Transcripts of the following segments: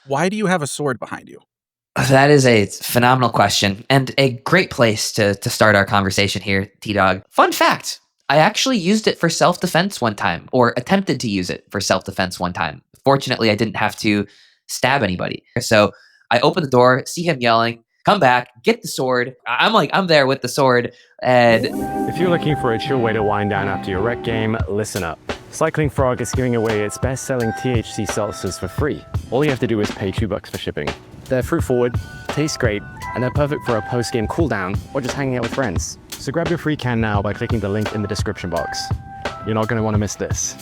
Why do you have a sword behind you? That is a phenomenal question and a great place to start our conversation here, T-Dog. Fun fact, I actually used it for self-defense one time, or attempted to use it for self-defense one time. Fortunately, I didn't have to stab anybody. So I open the door, see him yelling, come back, get the sword. I'm there with the sword, and If you're looking for a chill way to wind down after your rec game, listen up. Cycling Frog is giving away its best-selling THC seltzers for free. All you have to do is pay $2 for shipping. They're fruit-forward, taste great, and they're perfect for a post-game cool-down or just hanging out with friends. So grab your free can now by clicking the link in the description box. You're not going to want to miss this.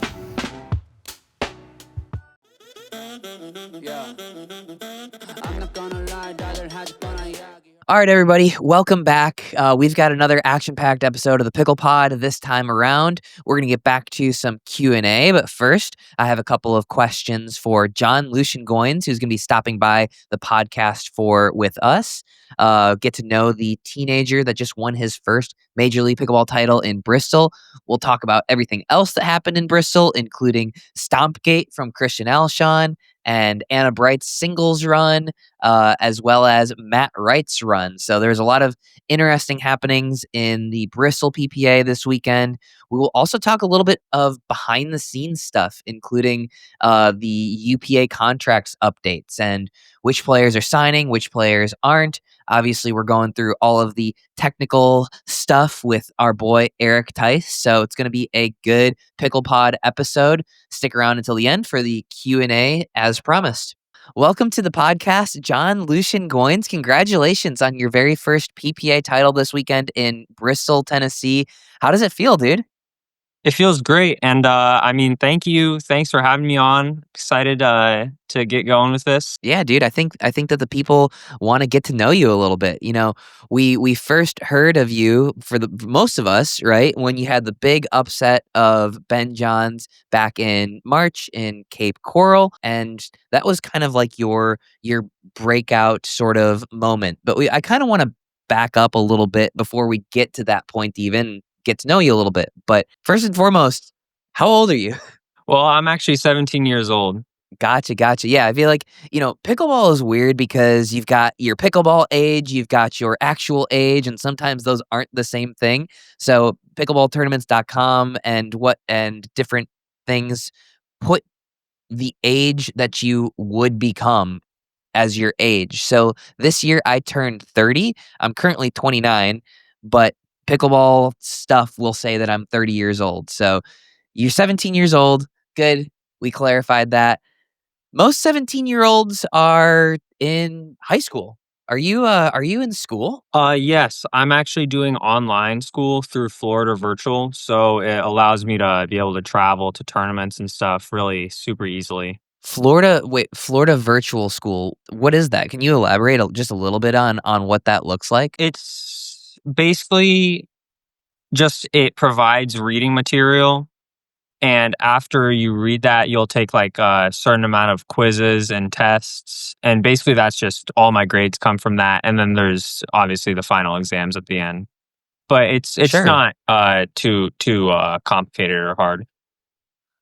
all right, everybody, welcome back. We've got another action-packed episode of the Pickle Pod this time around. We're going to get back to some Q&A, but first, I have a couple of questions for John Lucian Goins, who's going to be stopping by the podcast with us. Get to know the teenager that just won his first Major League Pickleball title in Bristol. We'll talk about everything else that happened in Bristol, including Stompgate from Christian Alshon and Anna Bright's singles run, as well as Matt Wright's run. So there's a lot of interesting happenings in the Bristol PPA this weekend. We will also talk a little bit of behind the scenes stuff, including the UPA contracts updates and which players are signing, which players aren't. Obviously, we're going through all of the technical stuff with our boy Eric Tice, so it's going to be a good Pickle Pod episode. Stick around until the end for the Q&A as promised. Welcome to the podcast, John Lucian Goins. Congratulations on your very first PPA title this weekend in Bristol, Tennessee. How does it feel, dude? It feels great. And thank you. Thanks for having me on. Excited to get going with this. Yeah, dude, I think that the people want to get to know you a little bit. You know, we first heard of you for most of us, right, when you had the big upset of Ben Johns back in March in Cape Coral, and that was kind of like your breakout sort of moment. But I kind of want to back up a little bit before we get to that point to even get to know you a little bit. But first and foremost, how old are you? Well, I'm actually 17 years old. Gotcha. Yeah, I feel like, pickleball is weird because you've got your pickleball age, you've got your actual age, and sometimes those aren't the same thing. So pickleballtournaments.com and different things put the age that you would become as your age. So this year I turned 30. I'm currently 29, but pickleball stuff will say that I'm 30 years old. So you're 17 years old. Good. We clarified that. Most 17-year-olds are in high school. Are you in school? Yes, I'm actually doing online school through Florida Virtual, so it allows me to be able to travel to tournaments and stuff really super easily. Florida Virtual School. What is that? Can you elaborate just a little bit on what that looks like? It's basically just it provides reading material. And after you read that, you'll take like a certain amount of quizzes and tests. And basically that's just all my grades come from that. And then there's obviously the final exams at the end. But it's Sure. not too complicated or hard.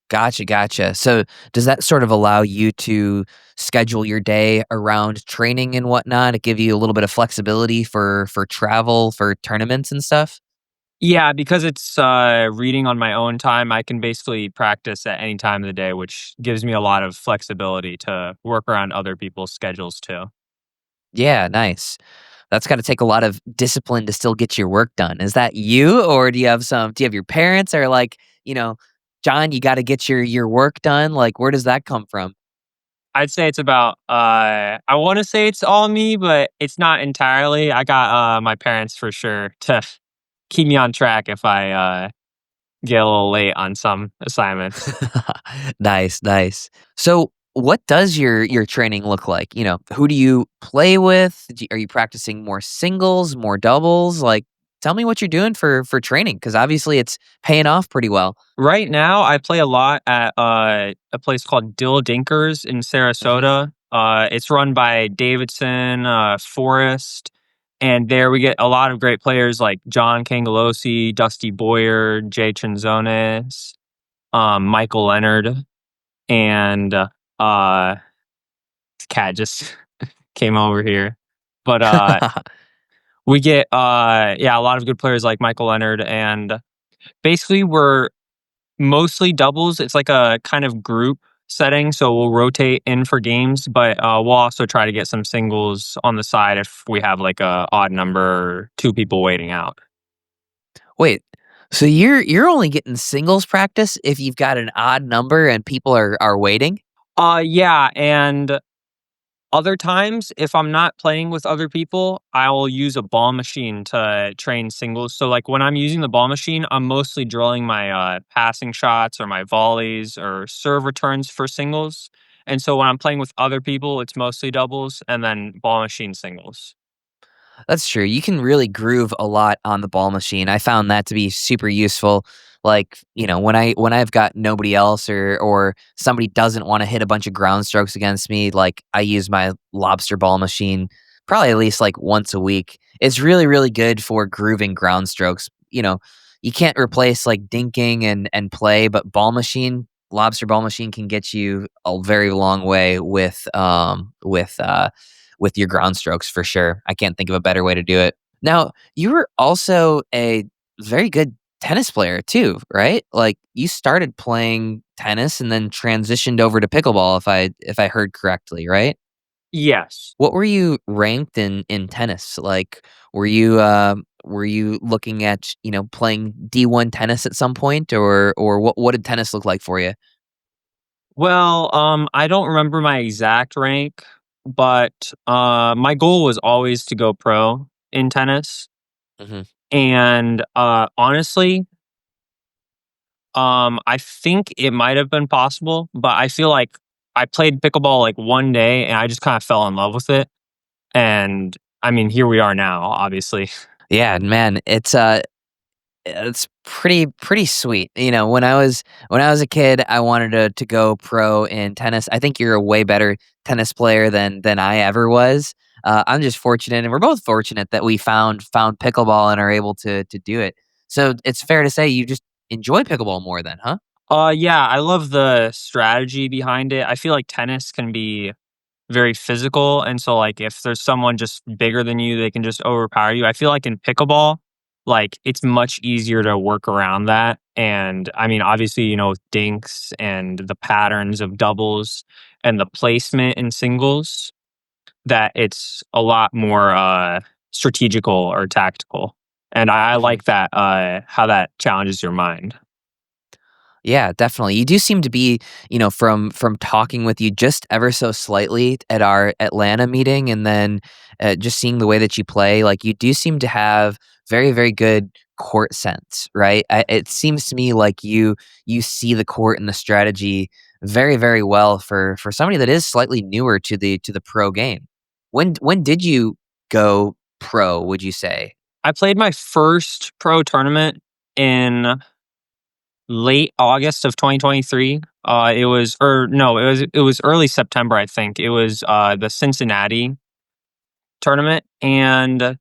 Gotcha. So does that sort of allow you to schedule your day around training and whatnot? To give you a little bit of flexibility for travel, for tournaments and stuff? Yeah, because it's reading on my own time, I can basically practice at any time of the day, which gives me a lot of flexibility to work around other people's schedules too. Yeah, nice. That's got to take a lot of discipline to still get your work done. Is that you, or do you have your parents are like, John, you got to get your work done? Like, where does that come from? I'd say it's about, I want to say it's all me, but it's not entirely. I got my parents for sure to keep me on track if I get a little late on some assignments. Nice. So what does your training look like? Who do you play with? Are you practicing more singles, more doubles? Like, tell me what you're doing for training, because obviously it's paying off pretty well. Right now, I play a lot at a place called Dill Dinkers in Sarasota. It's run by Davidson, Forrest, and there we get a lot of great players like John Cangalosi, Dusty Boyer, Jay Chinzones, Michael Leonard, and cat just came over here. But we get a lot of good players like Michael Leonard, and basically we're mostly doubles. It's like a kind of group setting, so we'll rotate in for games, but we'll also try to get some singles on the side if we have like a odd number or two people waiting out. Wait, so you're only getting singles practice if you've got an odd number and people are waiting? Yeah, and other times, if I'm not playing with other people, I'll use a ball machine to train singles. So, like when I'm using the ball machine, I'm mostly drilling my passing shots or my volleys or serve returns for singles. And so when I'm playing with other people, it's mostly doubles and then ball machine singles. That's true. You can really groove a lot on the ball machine. I found that to be super useful. Like, when I've got nobody else or somebody doesn't want to hit a bunch of ground strokes against me, like I use my lobster ball machine probably at least like once a week. It's really, really good for grooving ground strokes. You can't replace like dinking and play, but lobster ball machine can get you a very long way with your ground strokes for sure. I can't think of a better way to do it. Now, you were also a very good tennis player too, right? Like you started playing tennis and then transitioned over to pickleball if I heard correctly, right? Yes. What were you ranked in tennis? Like were you looking at, playing D1 tennis at some point or what did tennis look like for you? Well, I don't remember my exact rank, but my goal was always to go pro in tennis. Mhm. And honestly, I think it might have been possible, but I feel like I played pickleball like one day and I just kind of fell in love with it. And I mean, here we are now, obviously. Yeah, man, it's pretty sweet. When I was a kid, I wanted to go pro in tennis. I think you're a way better tennis player than I ever was. I'm just fortunate, and we're both fortunate that we found pickleball and are able to do it. So it's fair to say you just enjoy pickleball more then, huh? Yeah, I love the strategy behind it. I feel like tennis can be very physical, and so like if there's someone just bigger than you, they can just overpower you. I feel like in pickleball, like it's much easier to work around that. And I mean, obviously, with dinks and the patterns of doubles and the placement in singles, that it's a lot more strategical or tactical. And I Mhm. like that how that challenges your mind. Yeah, definitely. You do seem to be, from talking with you just ever so slightly at our Atlanta meeting, and then just seeing the way that you play, like you do seem to have very, very good court sense, right? It seems to me like you see the court and the strategy very, very well for somebody that is slightly newer to the pro game. When did you go pro? Would you say? I played my first pro tournament in late August of 2023. It was or no, it was early September, I think. It was the Cincinnati tournament, and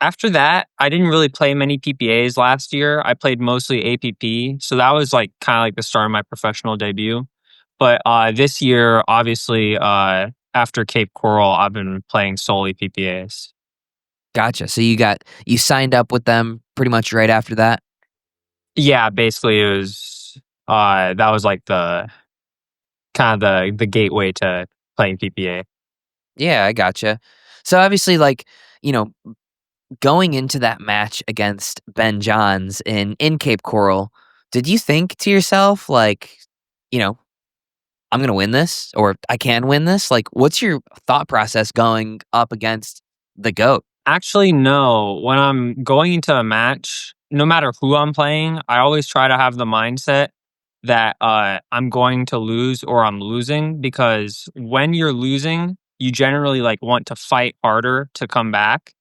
after that, I didn't really play many PPAs last year. I played mostly APP, so that was like kind of like the start of my professional debut. But this year, obviously, after Cape Coral, I've been playing solely PPAs. Gotcha. So you signed up with them pretty much right after that. Yeah, basically, it was that was like the kind of the gateway to playing PPA. Yeah, I gotcha. So obviously, like, you know, going into that match against Ben Johns in Cape Coral, did you think to yourself, like, you know, I'm gonna win this or I can win this? Like, what's your thought process going up against the GOAT? Actually, no. When I'm going into a match, no matter who I'm playing, I always try to have the mindset that I'm going to lose or I'm losing, because when you're losing, you generally like want to fight harder to come back.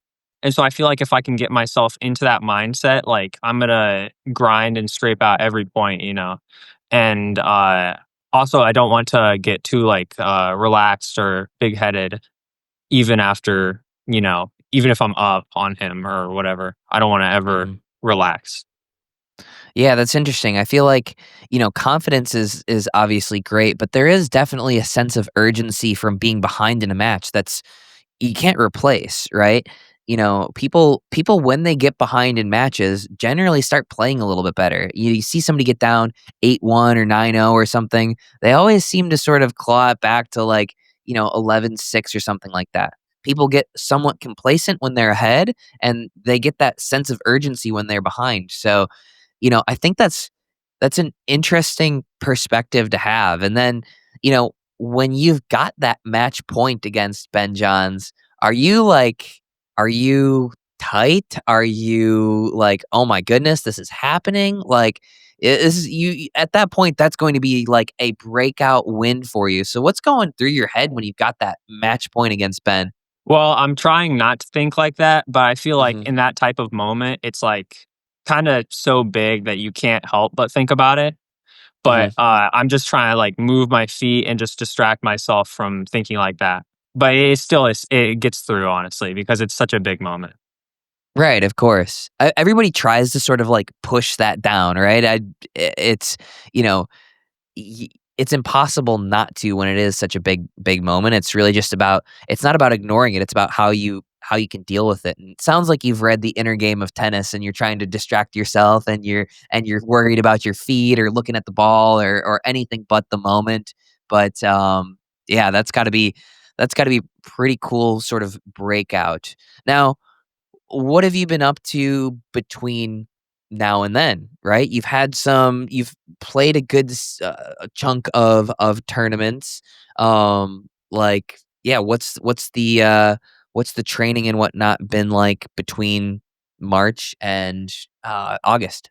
And so I feel like if I can get myself into that mindset, like I'm gonna grind and scrape out every point. And also I don't want to get too like relaxed or big headed even after, even if I'm up on him or whatever. I don't want to ever Mhm. relax. Yeah, that's interesting. I feel like, confidence is obviously great, but there is definitely a sense of urgency from being behind in a match that's you can't replace, right? People when they get behind in matches generally start playing a little bit better. You see somebody get down 8-1 or 9-0 or something, they always seem to sort of claw it back to like, 11-6 or something like that. People get somewhat complacent when they're ahead and they get that sense of urgency when they're behind. So, I think that's an interesting perspective to have. And then, when you've got that match point against Ben Johns, are you tight? Are you like, "Oh my goodness, this is happening?" Like, is you at that point, that's going to be like a breakout win for you. So what's going through your head when you've got that match point against Ben? Well, I'm trying not to think like that, but I feel like Mhm, in that type of moment, it's like kind of so big that you can't help but think about it. mhm. But I'm just trying to like move my feet and just distract myself from thinking like that. But it gets through honestly because it's such a big moment. Right, of course. Everybody tries to sort of, like, push that down, right? It's, you know, y it's impossible not to when it is such a big moment. It's really just about it's not about ignoring it, it's about how you can deal with it, and it sounds like you've read the inner game of tennis and you're trying to distract yourself and you're worried about your feet or looking at the ball or anything but the moment, but, yeah, that's gotta be pretty cool sort of breakout. Now what have you been up to between now and then, right? You've played a good chunk of tournaments. Like, yeah, what's the training and whatnot been like between March and August?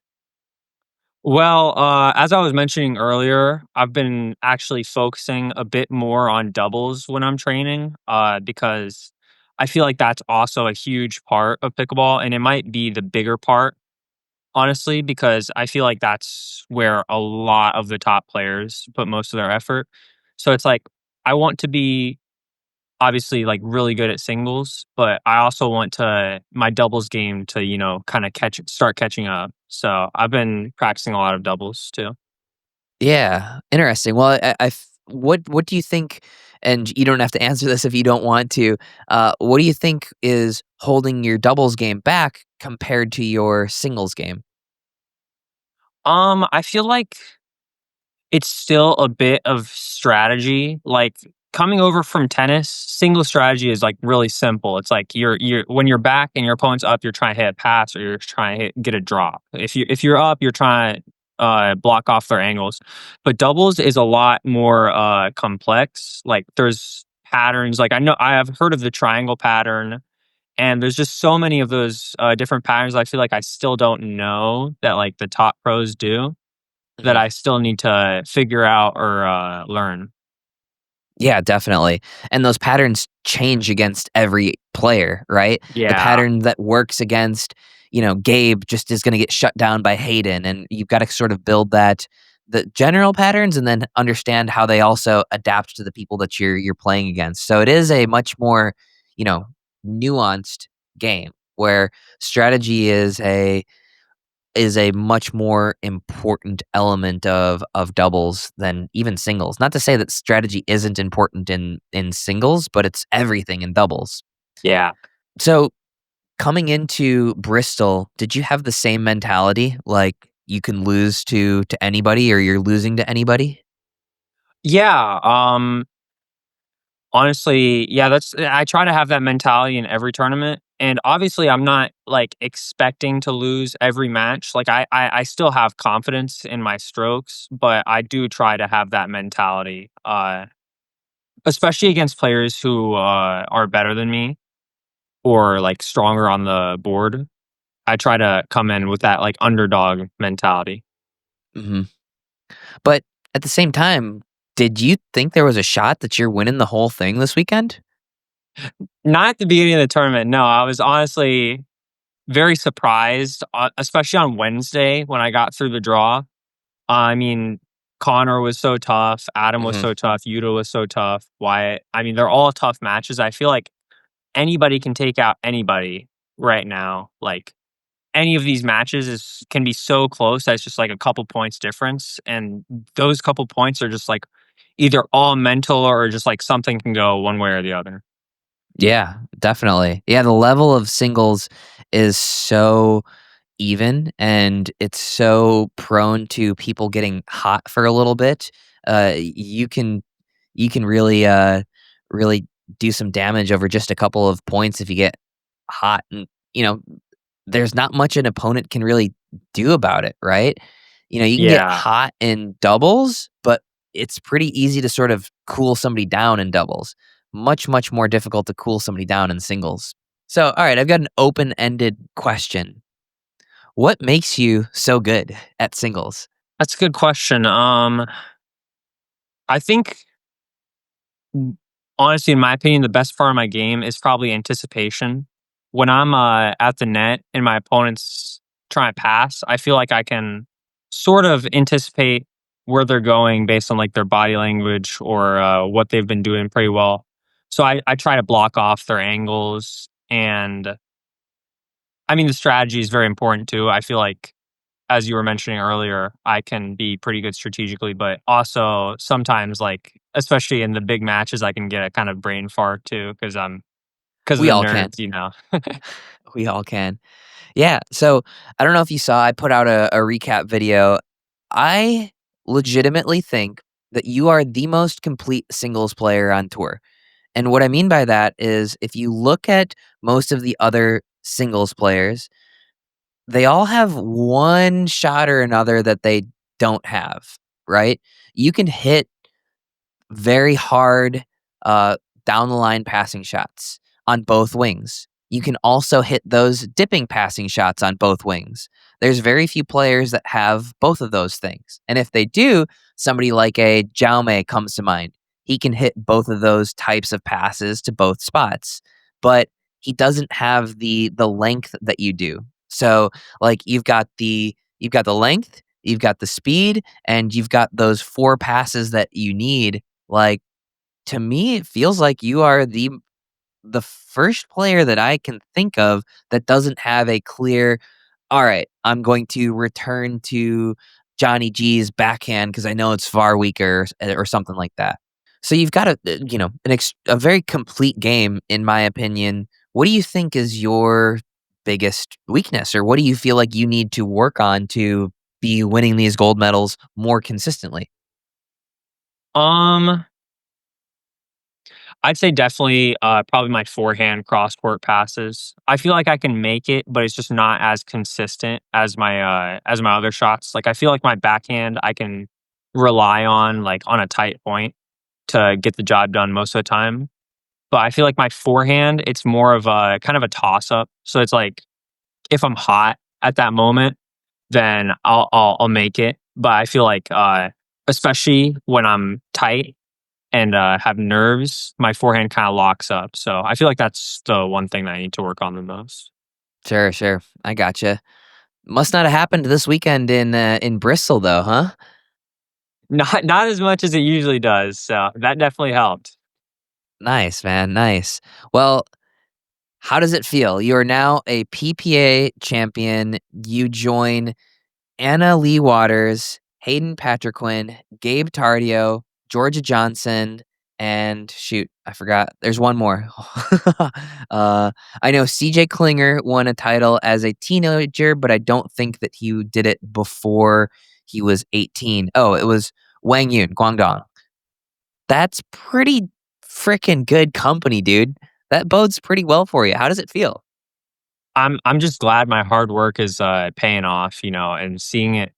Well, as I was mentioning earlier, I've been actually focusing a bit more on doubles when I'm training, because I feel like that's also a huge part of pickleball, and it might be the bigger part, honestly, because I feel like that's where a lot of the top players put most of their effort. So it's like I want to be obviously like really good at singles, but I also want to my doubles game to, kind of start catching up. So I've been practicing a lot of doubles too. Yeah, interesting. Well, what do you think? And you don't have to answer this if you don't want to. What do you think is holding your doubles game back compared to your singles game? I feel like it's still a bit of strategy. Like coming over from tennis, single strategy is like really simple. It's like you're when you're back and your opponent's up, you're trying to hit a pass or you're trying to get a drop. If you're up, you're trying to block off their angles. But doubles is a lot more complex. Like there's patterns. Like I have heard of the triangle pattern, and there's just so many of those different patterns. I feel like I still don't know that like the top pros do that Mhm. I still need to figure out or learn. Yeah, definitely. And those patterns change against every player, right? The Yeah, pattern that works against, Gabe just is going to get shut down by Hayden. And you've got to sort of build the general patterns and then understand how they also adapt to the people that you're playing against. So it is a much more, you know, nuanced game where strategy is a much more important element of doubles than even singles. Not to say that strategy isn't important in singles, but it's everything in doubles. yeah. So, coming into Bristol, did you have the same mentality like you can lose to anybody or you're losing to anybody? Yeah, honestly, yeah, that's I try to have that mentality in every tournament, and obviously, I'm not, like, expecting to lose every match, like, I still have confidence in my strokes, but I do try to have that mentality, especially against players who, are better than me or, like, stronger on the board. I try to come in with that, like, underdog mentality. Mhm. But at the same time, did you think there was a shot that you're winning the whole thing this weekend? Not at the beginning of the tournament, no, I was honestly very surprised, especially on Wednesday when I got through the draw. I mean, Connor was so tough, Adam was Mhm. so tough, Yuta was so tough, Wyatt. I mean, they're all tough matches. I feel like anybody can take out anybody right now. Like, any of these matches can be so close that it's just like a couple points difference, and those couple points are just like either all mental or just like something can go one way or the other. Yeah, definitely. Yeah, the level of singles is so even, and it's so prone to people getting hot for a little bit. You can really do some damage over just a couple of points if you get hot, and you know there's not much an opponent can really do about it, right? You can get Yeah. hot in doubles, but it's pretty easy to sort of cool somebody down in doubles. Much more difficult to cool somebody down in singles. So, all right, I've got an open-ended question. What makes you so good at singles? That's a good question. I think honestly, in my opinion, the best part of my game is probably anticipation. When I'm at the net and my opponent's trying to pass, I feel like I can sort of anticipate where they're going based on like their body language or what they've been doing pretty well. So I try to block off their angles. And I mean, the strategy is very important too. I feel like, as you were mentioning earlier, I can be pretty good strategically, but also sometimes, like, especially in the big matches, I can get a kind of brain fart too because of We the all can. nerves. We all can. Yeah. So I don't know if you saw, I put out a recap video. I legitimately think that you are the most complete singles player on tour. And what I mean by that is if you look at most of the other singles players, they all have one shot or another that they don't have, right? You can hit very hard uh, down the line passing shots on both wings. You can also hit those dipping passing shots on both wings. There's very few players that have both of those things. And if they do, somebody like a Jaume comes to mind. He can hit both of those types of passes to both spots, but he doesn't have the length that you do. So like you've got the length, you've got the speed, and you've got those four passes that you need. Like, to me, it feels like you are the first player that I can think of that doesn't have a clear, "All right, I'm going to return to Johnny G's backhand because I know it's far weaker," or something like that. So you've got a very complete game, in my opinion. What do you think is your biggest weakness, or what do you feel like you need to work on to be winning these gold medals more consistently? um, I'd say definitely probably my forehand cross court passes. I feel like I can make it, but it's just not as consistent as my other shots. Like I feel like my backhand I can rely on like on a tight point to get the job done most of the time. But I feel like my forehand, it's more of a kind of a toss up. So it's like if I'm hot at that moment, then I'll make it. But I feel like especially when I'm tight and have nerves, my forehand kind of locks up. So I feel like that's the one thing that I need to work on the most. Sure, sure. I gotcha. Must not have happened this weekend in Bristol though, huh? Not as much as it usually does. So that definitely helped. Nice, man. Nice. Well, how does it feel? You are now a PPA champion. You join Annalee Waters, Hayden Patriquin, Gabe Tardio, Georgia Johnson, and shoot, I forgot. There's one more. uh, I know CJ Klinger won a title as a teenager, but I don't think that he did it before he was 18. Oh, it was Wang Yun, Guangdong. That's pretty freaking good company, dude. That bodes pretty well for you. How does it feel? I'm just glad my hard work is paying off, and seeing it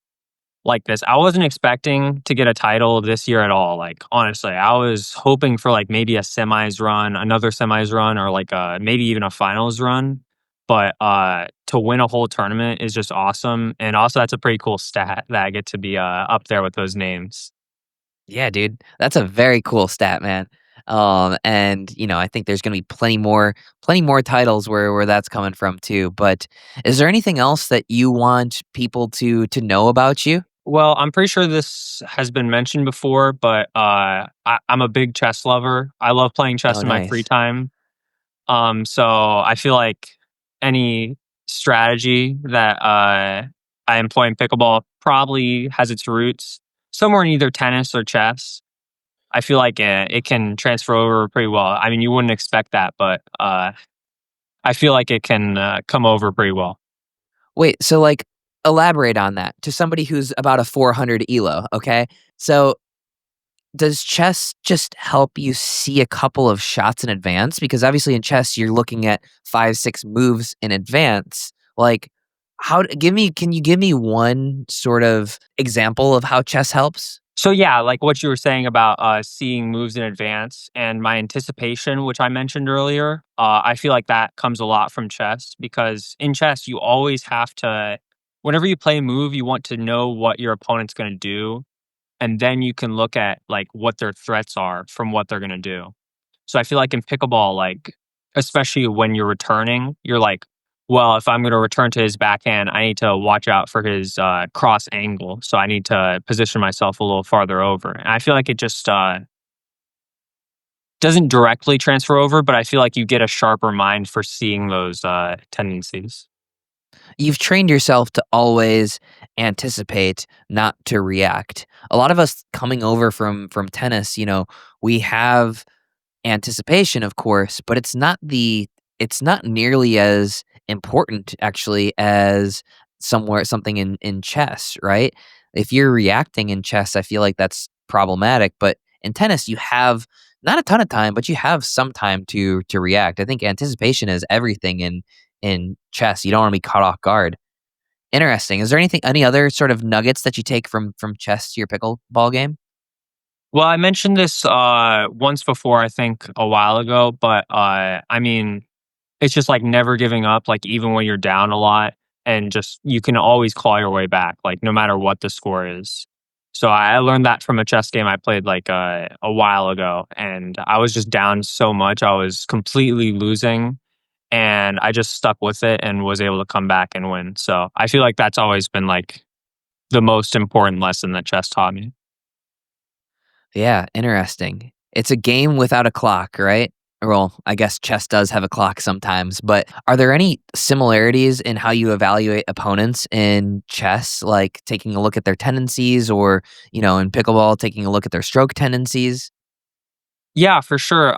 like this. I wasn't expecting to get a title this year at all. Like honestly, I was hoping for like maybe a semis run, another semis run, or like maybe even a finals run. But to win a whole tournament is just awesome, and also that's a pretty cool stat that I get to be up there with those names. Yeah, dude. That's a very cool stat, man. And I think there's gonna be plenty more titles where that's coming from too. But is there anything else that you want people to know about you? Well, I'm pretty sure this has been mentioned before, but I'm a big chess lover. I love playing chess Oh, in my free nice. time. So I feel like any strategy that I employ in pickleball probably has its roots somewhere in either tennis or chess. I feel like it can transfer over pretty well. I mean, you wouldn't expect that, but I feel like it can come over pretty well. Wait, so like elaborate on that to somebody who's about a 400 elo, okay? So does chess just help you see a couple of shots in advance? Because obviously in chess you're looking at 5, 6 moves in advance. Like can you give me one sort of example of how chess helps? So yeah, like what you were saying about seeing moves in advance and my anticipation, which I mentioned earlier, I feel like that comes a lot from chess because in chess you always have to, whenever you play a move, you want to know what your opponent's going to do, and then you can look at like what their threats are from what they're going to do. So I feel like in pickleball, like especially when you're returning, you're like, well, if I'm going to return to his backhand, I need to watch out for his cross angle. So I need to position myself a little farther over. And I feel like it just doesn't directly transfer over, but I feel like you get a sharper mind for seeing those tendencies. You've trained yourself to always anticipate, not to react. A lot of us coming over from tennis, we have anticipation, of course, but it's not nearly as important actually as something in chess, right? If you're reacting in chess, I feel like that's problematic, but in tennis you have not a ton of time, but you have some time to react. I think anticipation is everything in chess. You don't want to be caught off guard. Interesting. Is there any other sort of nuggets that you take from chess to your pickleball game? Well, I mentioned this once before, I think a while ago, but I mean, it's just like never giving up, like even when you're down a lot, and just you can always claw your way back, like no matter what the score is. So I learned that from a chess game I played like a while ago, and I was just down so much, I was completely losing, and I just stuck with it and was able to come back and win. So I feel like that's always been like the most important lesson that chess taught me. Yeah, interesting. It's a game without a clock, right? Well, I guess chess does have a clock sometimes, but are there any similarities in how you evaluate opponents in chess, like taking a look at their tendencies or, in pickleball, taking a look at their stroke tendencies? Yeah, for sure.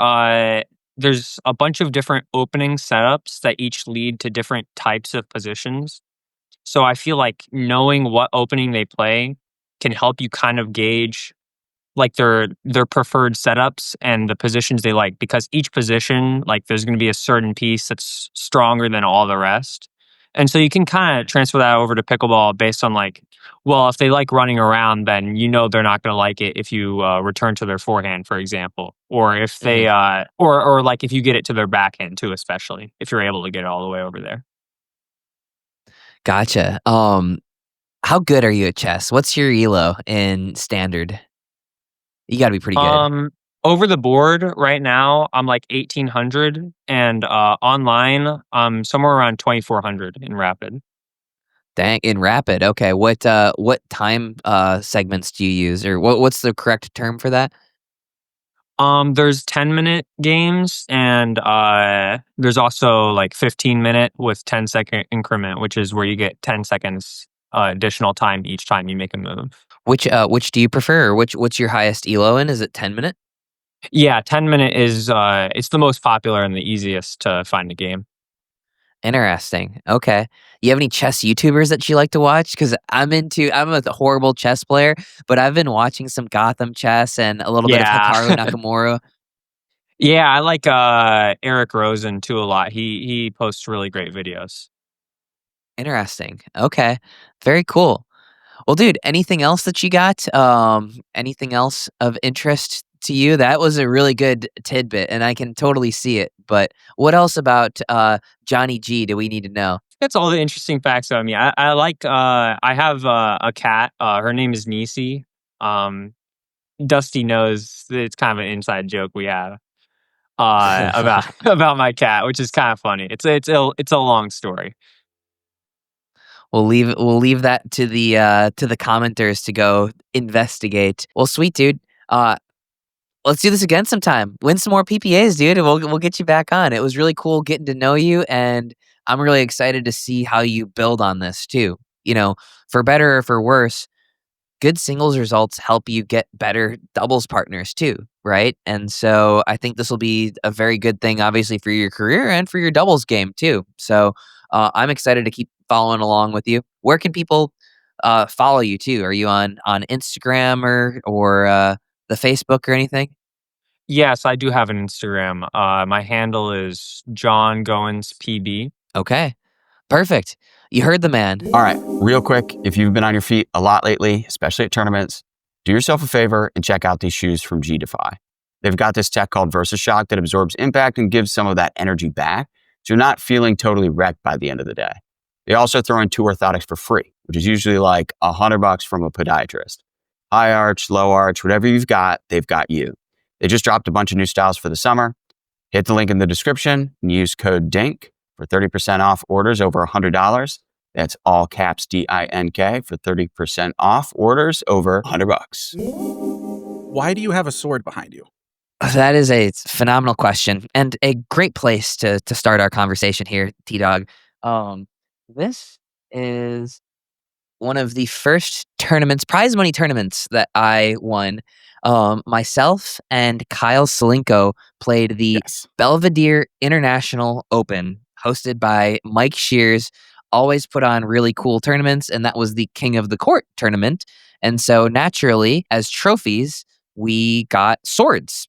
There's a bunch of different opening setups that each lead to different types of positions. So I feel like knowing what opening they play can help you kind of gauge like their preferred setups and the positions they like, because each position, like there's going to be a certain piece that's stronger than all the rest. And so you can kind of transfer that over to pickleball based on like, well, if they like running around, then they're not going to like it if you return to their forehand, for example, or if Mhm. they or like if you get it to their backhand too, especially if you're able to get it all the way over there. Gotcha. How good are you at chess? What's your elo in standard? You got to be pretty good. Um, Over the board right now, I'm like 1800, and online, somewhere around 2400 in rapid. Dang, in rapid. Okay, what time segments do you use, or what's the correct term for that? There's 10-minute games, and there's also like 15-minute with 10-second increment, which is where you get 10 seconds additional time each time you make a move. Which do you prefer? Or what's your highest elo in? Is it 10-minute? Yeah, 10-minute is it's the most popular and the easiest to find a game. Interesting. Okay. You have any chess YouTubers that you like to watch? Because I'm a horrible chess player, but I've been watching some Gotham chess and a little bit of Yeah. Hikaru Nakamura. Yeah, I like Eric Rosen too a lot. He posts really great videos. Interesting. Okay. Very cool. Well, dude, anything else that you got? Anything else of interest to you? That was a really good tidbit, and I can totally see it. But what else about Johnny G do we need to know? That's all the interesting facts about me. I like I have a cat. Her name is Nisi. Um, Dusty knows that it's kind of an inside joke we have about about my cat, which is kind of funny. It's a long story. We'll leave that to the commenters to go investigate. Well, sweet dude. Let's do this again sometime. Win some more PPAs, dude, and we'll get you back on. It was really cool getting to know you, and I'm really excited to see how you build on this too. For better or for worse, good singles results help you get better doubles partners too, right? And so I think this will be a very good thing, obviously, for your career and for your doubles game too. So I'm excited to keep following along with you. Where can people follow you too? Are you on Instagram or the Facebook or anything? Yes, I do have an Instagram. My handle is John Goins PB. Okay, perfect. You heard the man. All right, real quick, if you've been on your feet a lot lately, especially at tournaments, do yourself a favor and check out these shoes from G-Defy. They've got this tech called VersaShock that absorbs impact and gives some of that energy back, so you're not feeling totally wrecked by the end of the day. They also throw in 2 orthotics for free, which is usually like $100 from a podiatrist. High arch, low arch, whatever you've got, they've got you. They just dropped a bunch of new styles for the summer. Hit the link in the description and use code DINK for 30% off orders over $100. That's all caps DINK for 30% off orders over $100. Why do you have a sword behind you? That is a phenomenal question and a great place to start our conversation here, T-Dog. This is one of the first tournaments, prize money tournaments that I won. Myself and Kyle Selinko played the Yes. Belvedere International Open, hosted by Mike Shears. Always put on really cool tournaments, and that was the King of the Court tournament. And so naturally, as trophies, we got swords.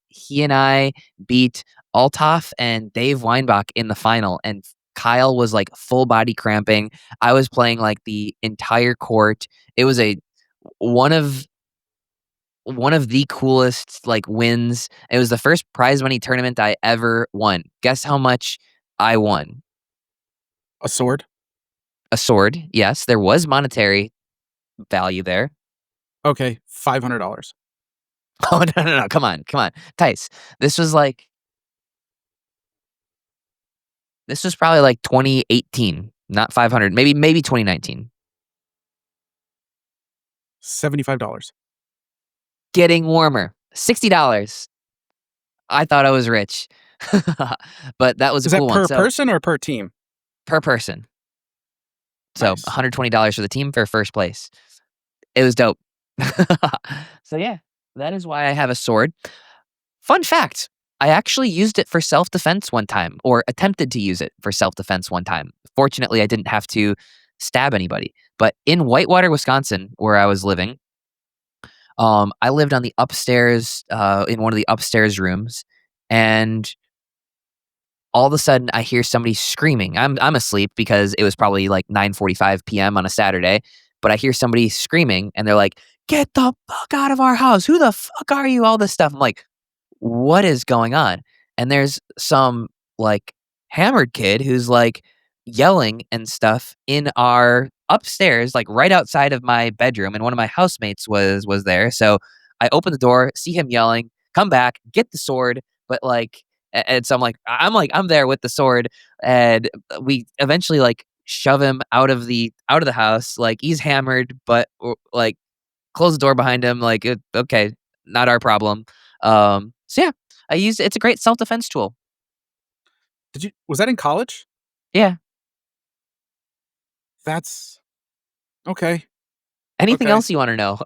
He and I beat Althoff and Dave Weinbach in the final, and Kyle was like full body cramping. I was playing like the entire court. It was one of the coolest like wins. It was the first prize money tournament I ever won. Guess how much I won? A sword? A sword. Yes, there was monetary value there. Okay, $500. Oh no. Come on. Tice. This was probably like 2018, not 500. Maybe 2019. $75. Getting warmer. $60. I thought I was rich. But that was a Is that cool per one. So, person or per team? per person. So Nice. $120 for the team for first place. It was dope. So yeah, that is why I have a sword. Fun fact, I actually used it for self-defense one time, or attempted to use it for self-defense one time. Fortunately, I didn't have to stab anybody. But in Whitewater, Wisconsin, where I was living, I lived on the upstairs, in one of the upstairs rooms, and all of a sudden I hear somebody screaming. I'm asleep because it was probably like 9:45 p.m. on a Saturday, but I hear somebody screaming and they're like, "Get the fuck out of our house. Who the fuck are you?" All this stuff. I'm like, "What is going on?" And there's some like hammered kid who's like yelling and stuff in our upstairs, like right outside of my bedroom, and one of my housemates was there. So I open the door, see him yelling, come back, get the sword, but like and so I'm there with the sword, and we eventually like shove him out of the house. Like he's hammered, but like close the door behind him. Like okay, not our problem. So yeah, I use it's a great self defense tool. Was that in college? Yeah. That's okay. Anything Okay. else you want to know?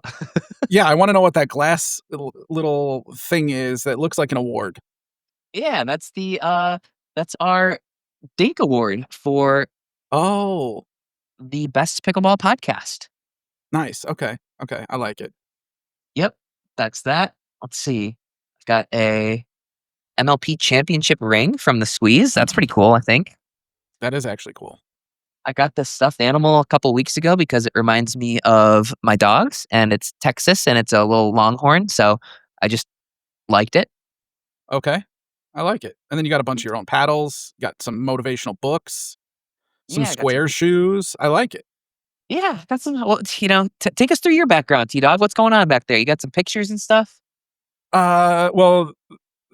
Yeah, I want to know what that glass little thing is that looks like an award. Yeah, that's our Dink Award for Oh, the best pickleball podcast. nice. Okay. Okay. I like it. Yep, that's that. Let's see. I've got a MLP championship ring from the Squeeze. That's pretty cool, I think. That is actually cool. I got this stuffed animal a couple weeks ago because it reminds me of my dogs, and it's Texas and it's a little longhorn, so I just liked it. Okay. I like it. And then you got a bunch of your own paddles, got some motivational books, some Yeah, I got square shoes. I like it. Yeah, that's some. Well, take us through your background, T Dog. What's going on back there? You got some pictures and stuff. Well,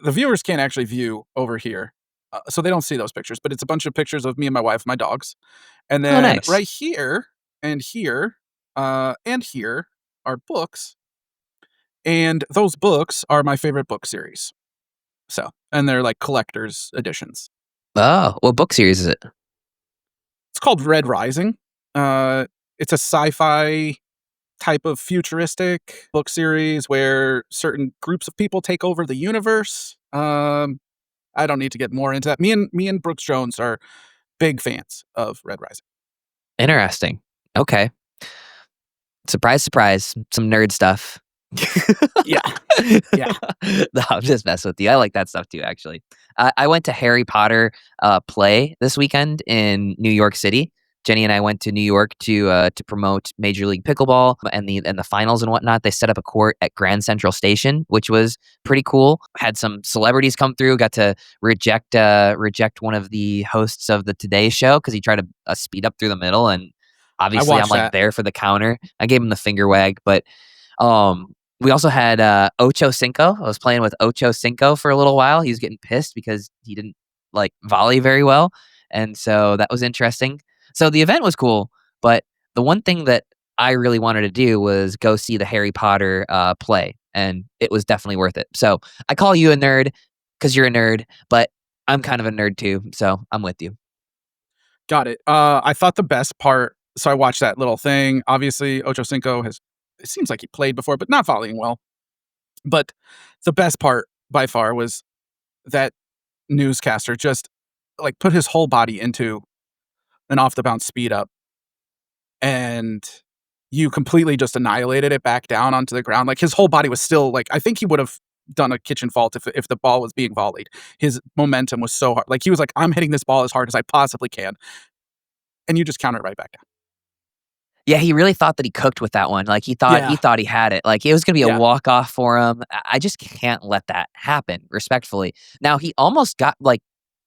the viewers can't actually view over here, so they don't see those pictures. But it's a bunch of pictures of me and my wife, and my dogs, and Oh, then nice. right here and here, and here are books, and those books are my favorite book series. So, and they're like collector's editions. Oh, what book series is it? It's called Red Rising. It's a sci-fi type of futuristic book series where certain groups of people take over the universe. I don't need to get more into that. Me and Brooks Jones are big fans of Red Rising. Interesting. Okay. Surprise, surprise. Some nerd stuff. Yeah. Yeah. No, I'm just messing with you. I like that stuff too, actually. I went to Harry Potter play this weekend in New York City. Jenny and I went to New York to promote Major League Pickleball and the finals and whatnot. They set up a court at Grand Central Station, which was pretty cool. Had some celebrities come through. Got to reject one of the hosts of the Today Show because he tried to speed up through the middle, and obviously I'm watched like that. there for the counter. I gave him the finger wag, but we also had Ocho Cinco. I was playing with Ocho Cinco for a little while. He was getting pissed because he didn't like volley very well, and so that was interesting. So the event was cool, but the one thing that I really wanted to do was go see the Harry Potter play, and it was definitely worth it. So I call you a nerd because you're a nerd, but I'm kind of a nerd too, so I'm with you. Got it. I thought the best part. So I watched that little thing. Obviously, Ocho Cinco has. It seems like he played before, but not volleying well. But the best part by far was that newscaster just like put his whole body into an off the bounce speed up, and you completely just annihilated it back down onto the ground. Like his whole body was still like, I think he would have done a kitchen fault if the ball was being volleyed. His momentum was so hard. Like he was like, I'm hitting this ball as hard as I possibly can. And you just counter it right back down. Yeah, he really thought that he cooked with that one. Like he Yeah. thought he had it. Like it was gonna be a Yeah. walk off for him. I just can't let that happen, respectfully. Now he almost got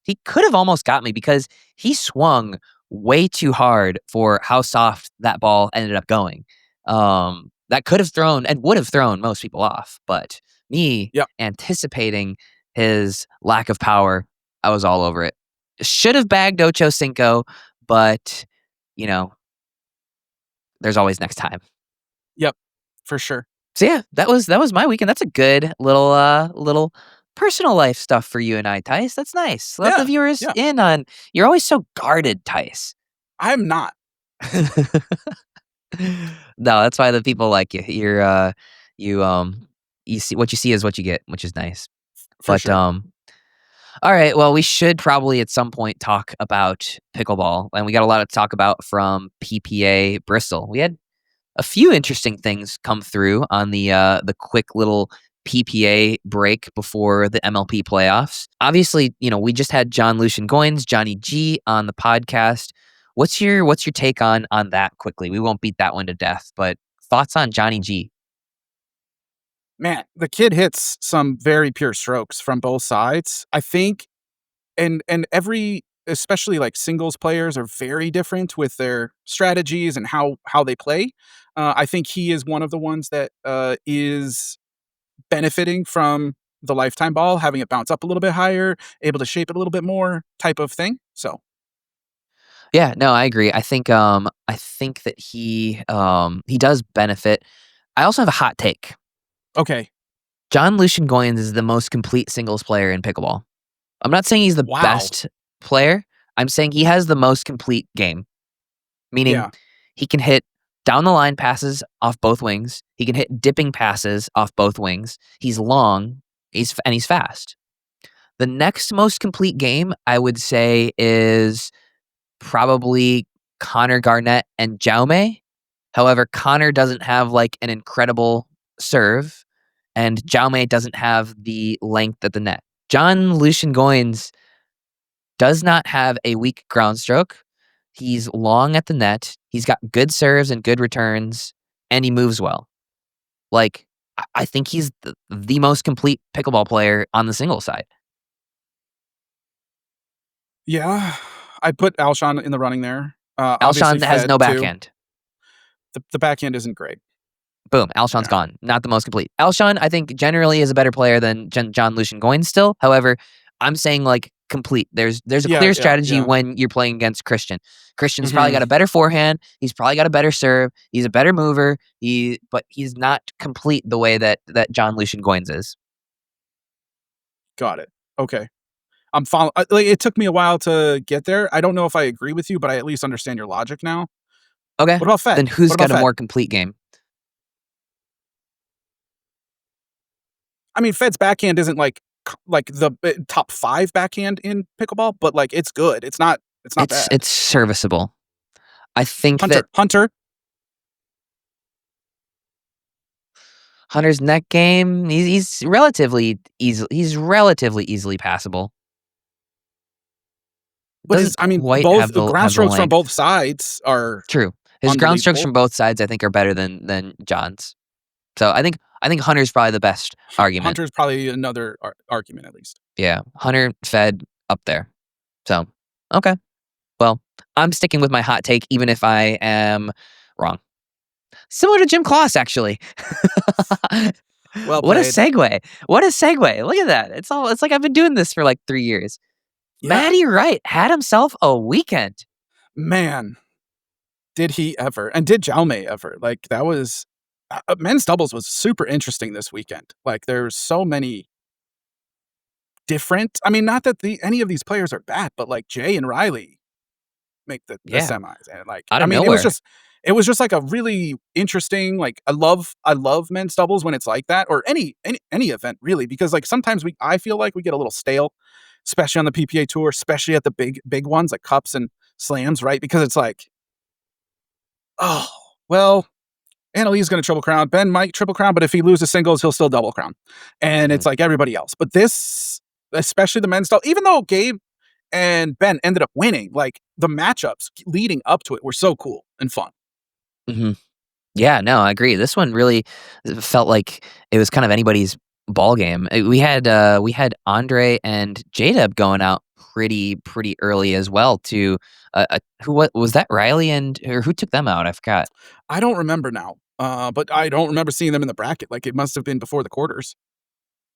he could have almost got me because he swung way too hard for how soft that ball ended up going. That could have thrown and would have thrown most people off, but me Yep. anticipating his lack of power, I was all over it. Should have bagged Ocho Cinco, but you know, there's always next time. Yep. For sure. So yeah, that was my weekend. That's a good little personal life stuff for you and I, Tice. That's nice. Let the Yeah, viewers yeah. in on. You're always so guarded, Tice. I'm not. No, that's why the people like you. You see what you see is what you get, which is nice. For But sure. all right. Well, we should probably at some point talk about pickleball, and we got a lot to talk about from PPA Bristol. We had a few interesting things come through on the quick little PPA break before the MLP playoffs. Obviously, we just had John Lucian Goins, Johnny G, on the podcast. What's your take on that quickly? We won't beat that one to death, but thoughts on Johnny G? Man, the kid hits some very pure strokes from both sides. I think, and every, especially like singles players, are very different with their strategies and how they play. I think he is one of the ones that is benefiting from the lifetime ball, having it bounce up a little bit higher, able to shape it a little bit more, type of thing. So Yeah, no, I agree. I think that he does benefit. I also have a hot take. okay, John Lucian Goins is the most complete singles player in pickleball. I'm not saying he's the Wow. best player. I'm saying he has the most complete game. Meaning Yeah. he can hit down the line passes off both wings. He can hit dipping passes off both wings. He's long, he's fast. The next most complete game, I would say, is probably Connor Garnett and Jaume. However, Connor doesn't have like an incredible serve, and Jaume doesn't have the length at the net. John Lucian Goins does not have a weak ground stroke. He's long at the net. He's got good serves and good returns, and he moves well. Like, I think he's the most complete pickleball player on the single side. Yeah, I put Alshon in the running there. Alshon has no backhand. The backhand isn't great. Boom, Alshon's gone. Not the most complete. Alshon, I think, generally is a better player than John Lucian Goins still. However, I'm saying like complete. There's a clear strategy when you're playing against Christian. Christian's probably got a better forehand. He's probably got a better serve. He's a better mover. But he's not complete the way that John Lucian Goins is. Got it. Okay. I'm following. Like, it took me a while to get there. I don't know if I agree with you, but I at least understand your logic now. Okay. What about Fed? Then who's What about got a Fed? more complete game? I mean, Fed's backhand isn't like the top 5 backhand in pickleball, but like it's good. It's not bad. It's serviceable. I think that Hunter's net game, he's relatively easily passable. But Doesn't quite both have the ground strokes from length. both sides are True. His ground strokes unbelievable. from both sides, I think, are better than John's. So I think Hunter's probably the best argument. Hunter's probably another argument at least. Yeah, Hunter, Fed up there. So okay, well, I'm sticking with my hot take, even if I am wrong. Similar to Jim Kloss, actually. Well What a played. segue! What a segue! Look at that. It's like I've been doing this for like 3 years. Yeah. Matty Wright had himself a weekend. Man, did he ever? And did Jaume ever? Like, that was men's doubles was super interesting this weekend. Like, there's so many different. I mean, not that any of these players are bad, but like Jay and Riley make the semis, and like Out of it nowhere. was just like a really interesting. Like, I love men's doubles when it's like that, or any event really, because like sometimes I feel like we get a little stale, especially on the PPA Tour, especially at the big ones like cups and slams, right? Because it's like, oh well, Annalee's going to triple crown, Ben might triple crown, but if he loses singles, he'll still double crown, and it's like everybody else. But this, especially the men's double, even though Gabe and Ben ended up winning, like the matchups leading up to it were so cool and fun. Mm-hmm. Yeah, no, I agree. This one really felt like it was kind of anybody's ball game. We had Andre and J-Dub going out pretty early as well. To what was that? Riley or who took them out? I forgot. I don't remember now, but I don't remember seeing them in the bracket. Like, it must have been before the quarters.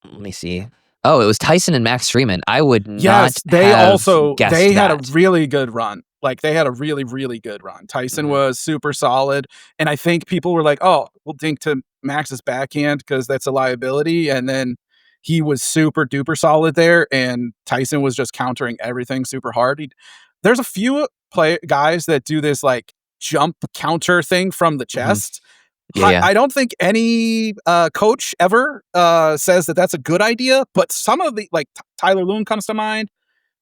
Let me see. Oh, it was Tyson and Max Freeman. I would not. Yes, they have guessed had a that. really good run. Like, they had a really, really good run. Tyson was super solid, and I think people were like, "Oh, we'll dink to Max's backhand because that's a liability." And then he was super duper solid there, and Tyson was just countering everything super hard. There's a few guys that do this like jump counter thing from the chest. Yeah. I don't think any coach ever says that that's a good idea, but some of the, like Tyler Loon comes to mind,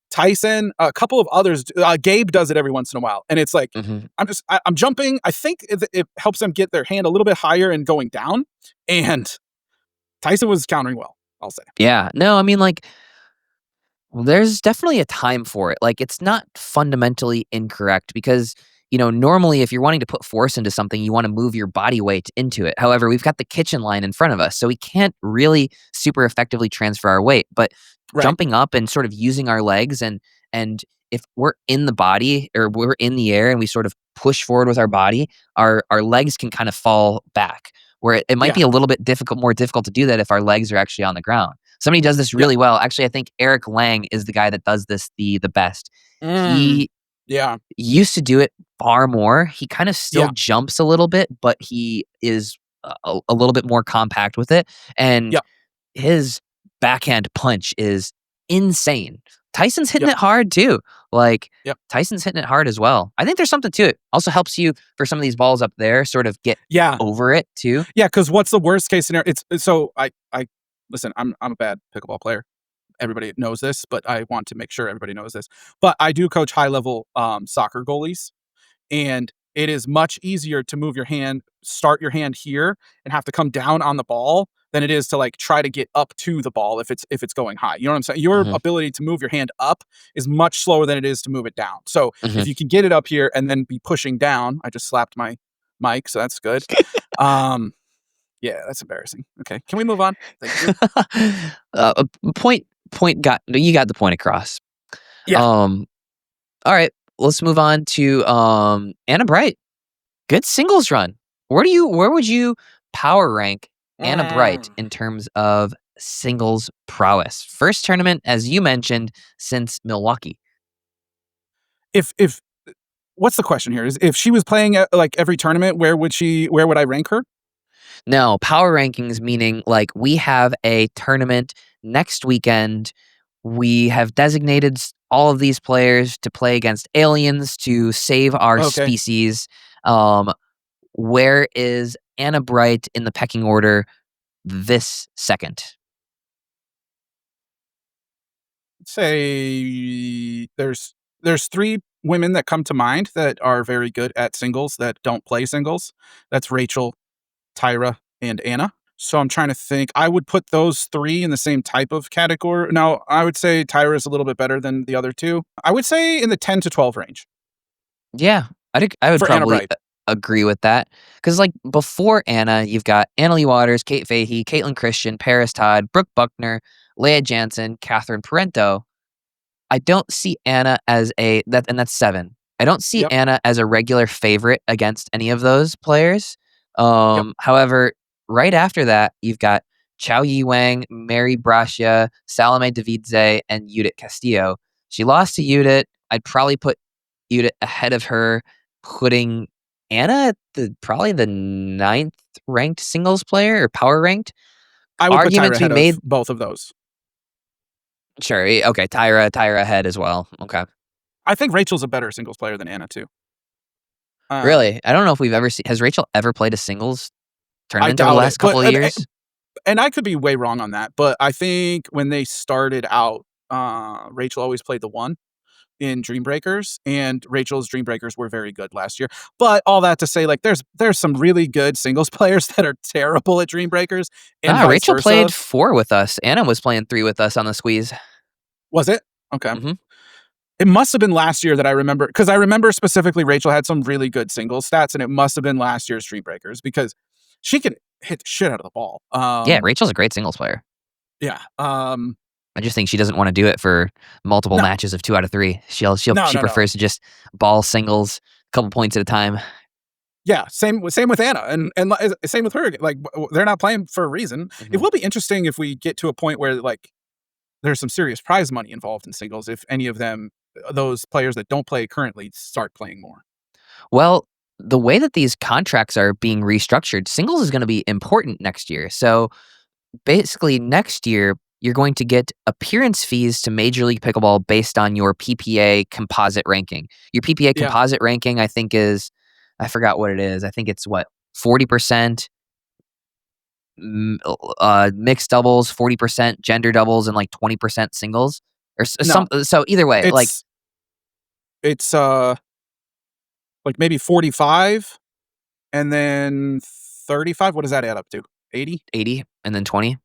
Tyson, a couple of others. Gabe does it every once in a while, and it's like I'm jumping. I think it helps them get their hand a little bit higher and going down. And Tyson was countering well, I'll say. Yeah. No, I mean, like, well, there's definitely a time for it. Like, it's not fundamentally incorrect because, normally if you're wanting to put force into something, you want to move your body weight into it. However, we've got the kitchen line in front of us, so we can't really super effectively transfer our weight. But jumping up and sort of using our legs, and if we're in the body or we're in the air and we sort of push forward with our body, our legs can kind of fall back. Where it might be a little bit more difficult to do that if our legs are actually on the ground. Somebody does this really well. Actually, I think Eric Lang is the guy that does this the best. He used to do it far more. He kind of still jumps a little bit, but he is a little bit more compact with it. And his backhand punch is insane. Tyson's hitting it hard too. Like, Tyson's hitting it hard as well. I think there's something to it. Also helps you for some of these balls up there sort of get over it too. Yeah, because what's the worst case scenario? It's so I listen, I'm a bad pickleball player. Everybody knows this, but I want to make sure everybody knows this. But I do coach high level soccer goalies, and it is much easier to move your hand, start your hand here, and have to come down on the ball than it is to like try to get up to the ball if it's going high. You know what I'm saying? Your ability to move your hand up is much slower than it is to move it down. So if you can get it up here and then be pushing down, I just slapped my mic, so that's good. Yeah, that's embarrassing. Okay, can we move on? Thank you. You got the point across. Yeah. All right, let's move on to Anna Bright. Good singles run. Where would you power rank Anna Bright in terms of singles prowess? First tournament, as you mentioned, since Milwaukee. If what's the question here? Is if she was playing at like every tournament, where would I rank her? No, power rankings meaning like we have a tournament next weekend We have designated all of these players to play against aliens to save our Okay. species. Where is Anna Bright in the pecking order this second? Say there's 3 women that come to mind that are very good at singles that don't play singles. That's Rachel, Tyra, and Anna. So I'm trying to think. I would put those 3 in the same type of category. Now, I would say Tyra is a little bit better than the other 2. I would say in the 10 to 12 range Yeah, I would for Anna probably Bright. agree with that. Because, like, before Anna, you've got Annalee Waters, Kate Fahey, Caitlin Christian, Paris Todd, Brooke Buckner, Leah Jansen, Catherine Parento. I don't see Anna as and that's 7. I don't see Yep. Anna as a regular favorite against any of those players. Yep. However, right after that, you've got Chao Yi Wang, Mary Bracia, Salome Davidze, and Judith Castillo. She lost to Judith. I'd probably put Judith ahead of her, putting Anna at probably the 9th ranked singles player or power ranked. I would put Tyra Argument to be ahead made. of both of those. Sure. Okay. Tyra ahead as well. Okay. I think Rachel's a better singles player than Anna too. Really? I don't know if we've ever seen. Has Rachel ever played a singles tournament over the doubt last it, couple but of years? and I could be way wrong on that, but I think when they started out, Rachel always played the 1 in Dream Breakers, and Rachel's Dream Breakers were very good last year. But all that to say, like, there's some really good singles players that are terrible at Dream Breakers, and vice Rachel versa. played 4 with us. Anna was playing 3 with us on the squeeze. Was it? Okay. Mhm. It must have been last year that I remember, because I remember specifically Rachel had some really good singles stats, and it must have been last year's Dream Breakers because she can hit the shit out of the ball. Yeah, Rachel's a great singles player. Yeah. I just think she doesn't want to do it for multiple No. matches of 2 out of 3. She No. prefers to just ball singles a couple points at a time. Yeah, same with Anna, and same with her. Like, they're not playing for a reason. Mhm. It will be interesting if we get to a point where, like, there's some serious prize money involved in singles. If any of them, those players that don't play currently, start playing more. Well, the way that these contracts are being restructured, singles is going to be important next year. So basically, next year, you're going to get appearance fees to Major League Pickleball based on your PPA composite ranking. Your PPA Yeah. composite ranking, I think, I forgot what it is. I think it's 40% mixed doubles, 40% gender doubles, and like 20% singles. Or No. So either way, It's like maybe 45 and then 35. What does that add up to? 80? 80 and then 20.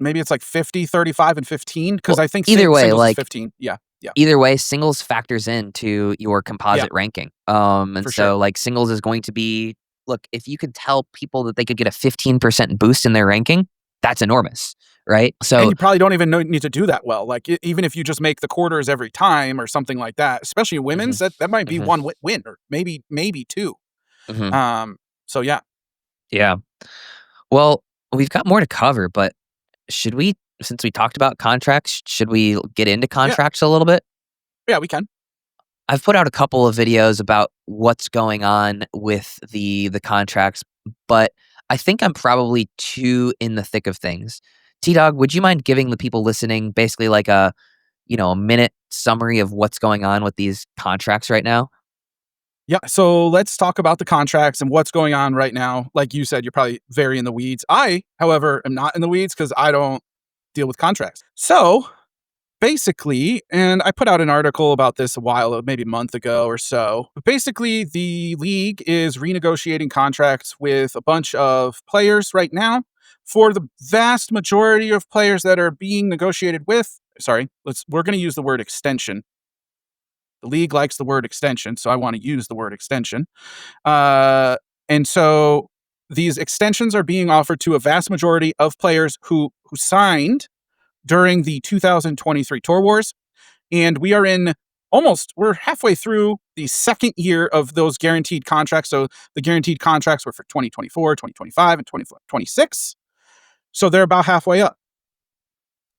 Maybe it's like 50, 35, and 15. Because Well, I think either way, singles is like, 15. Yeah. Either way, singles factors into your composite ranking. And For so sure. like singles is going to be, look, if you could tell people that they could get a 15% boost in their ranking, that's enormous, right? So And you probably don't even need to do that well. Like, even if you just make the quarters every time or something like that, especially women's, that might be Mhm. 1 win or maybe 2. Mhm. So yeah. Yeah. Well, we've got more to cover, but should we, since we talked about contracts, should we get into contracts a little bit? Yeah, we can. I've put out a couple of videos about what's going on with the contracts, but I think I'm probably too in the thick of things. T-Dog, would you mind giving the people listening basically like a minute summary of what's going on with these contracts right now? Yeah, so let's talk about the contracts and what's going on right now. Like you said, you're probably very in the weeds. I, however, am not in the weeds because I don't deal with contracts. So basically, and I put out an article about this maybe a month ago or so. But basically, the league is renegotiating contracts with a bunch of players right now. For the vast majority of players that are being negotiated with, we're going to use the word extension. The league likes the word extension, so I want to use the word extension. And so these extensions are being offered to a vast majority of players who signed during the 2023 Tour Wars. And we're halfway through the second year of those guaranteed contracts. So the guaranteed contracts were for 2024, 2025, and 2026. So they're about halfway up.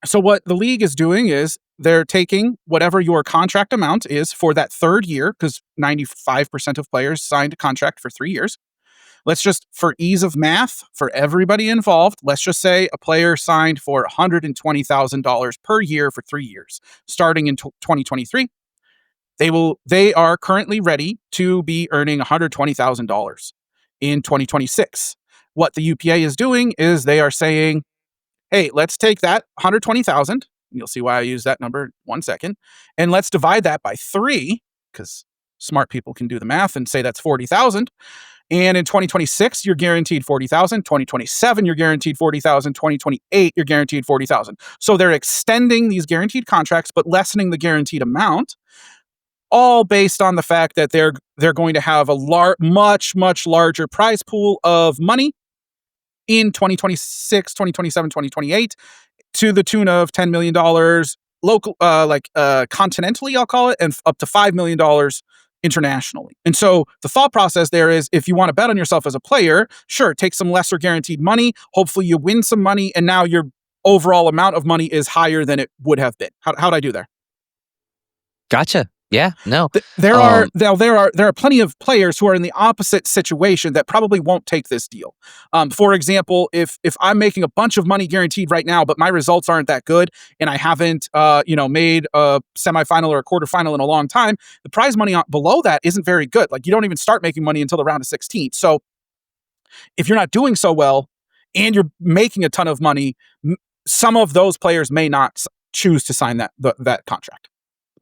So what the league is doing is they're taking whatever your contract amount is for that third year, because 95% of players signed a contract for 3 years. let's just, for ease of math, for everybody involved, let's just say a player signed for $120,000 per year for 3 years, starting in 2023. They are currently ready to be earning $120,000 in 2026. What the UPA is doing is they are saying, hey, let's take that 120,000, you'll see why I use that number in 1 second, and let's divide that by 3, because smart people can do the math and say that's 40,000. And in 2026, you're guaranteed 40,000. 2027, you're guaranteed 40,000. 2028, you're guaranteed 40,000. So they're extending these guaranteed contracts, but lessening the guaranteed amount, all based on the fact that they're going to have a much larger prize pool of money in 2026, 2027, 2028, to the tune of $10 million local, continentally, I'll call it, and up to $5 million internationally. And so the thought process there is, if you want to bet on yourself as a player, sure, take some lesser guaranteed money. Hopefully you win some money, and now your overall amount of money is higher than it would have been. How'd I do there? Gotcha. Yeah, no. There are plenty of players who are in the opposite situation that probably won't take this deal. For example, if I'm making a bunch of money guaranteed right now, but my results aren't that good, and I haven't made a semifinal or a quarterfinal in a long time, the prize money below that isn't very good. Like, you don't even start making money until the round of 16. So if you're not doing so well and you're making a ton of money, some of those players may not choose to sign that contract.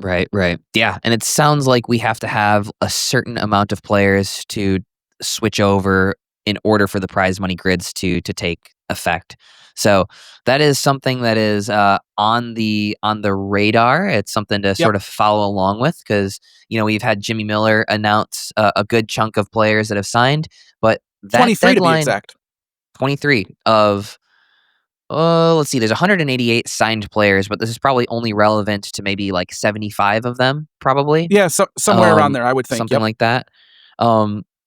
Right. Yeah. And it sounds like we have to have a certain amount of players to switch over in order for the prize money grids to take effect. So that is something that is on the radar. It's something to sort of follow along with, because we've had Jimmy Miller announce a good chunk of players that have signed, but that 23 deadline, to be exact. 23 of let's see, there's 188 signed players, but this is probably only relevant to maybe like 75 of them, probably. Yeah, so somewhere around there, I would think. Something like that.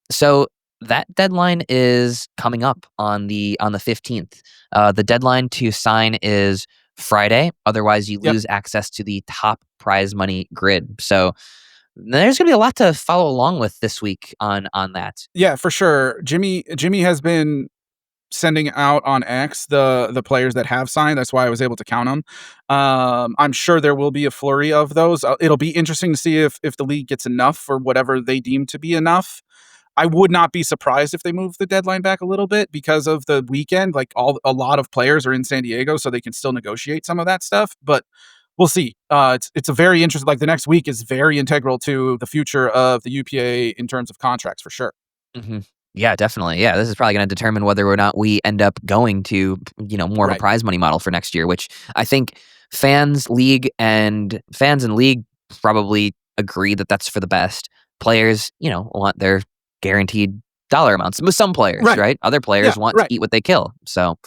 So that deadline is coming up on the 15th. The deadline to sign is Friday. Otherwise, you lose access to the top prize money grid. So there's going to be a lot to follow along with this week on that. Yeah, for sure. Jimmy has been sending out on X the players that have signed. That's why I was able to count them. I'm sure there will be a flurry of those. It'll be interesting to see if the league gets enough for whatever they deem to be enough. I would not be surprised if they move the deadline back a little bit because of the weekend. Like, a lot of players are in San Diego, so they can still negotiate some of that stuff. But we'll see. It's a very interesting. Like, the next week is very integral to the future of the UPA in terms of contracts, for sure. Mm-hmm. Yeah, definitely. Yeah, this is probably going to determine whether or not we end up going to, more of a prize money model for next year, which I think fans and league probably agree that that's for the best. Players, want their guaranteed dollar amounts. With some players, right? Other players want to eat what they kill. So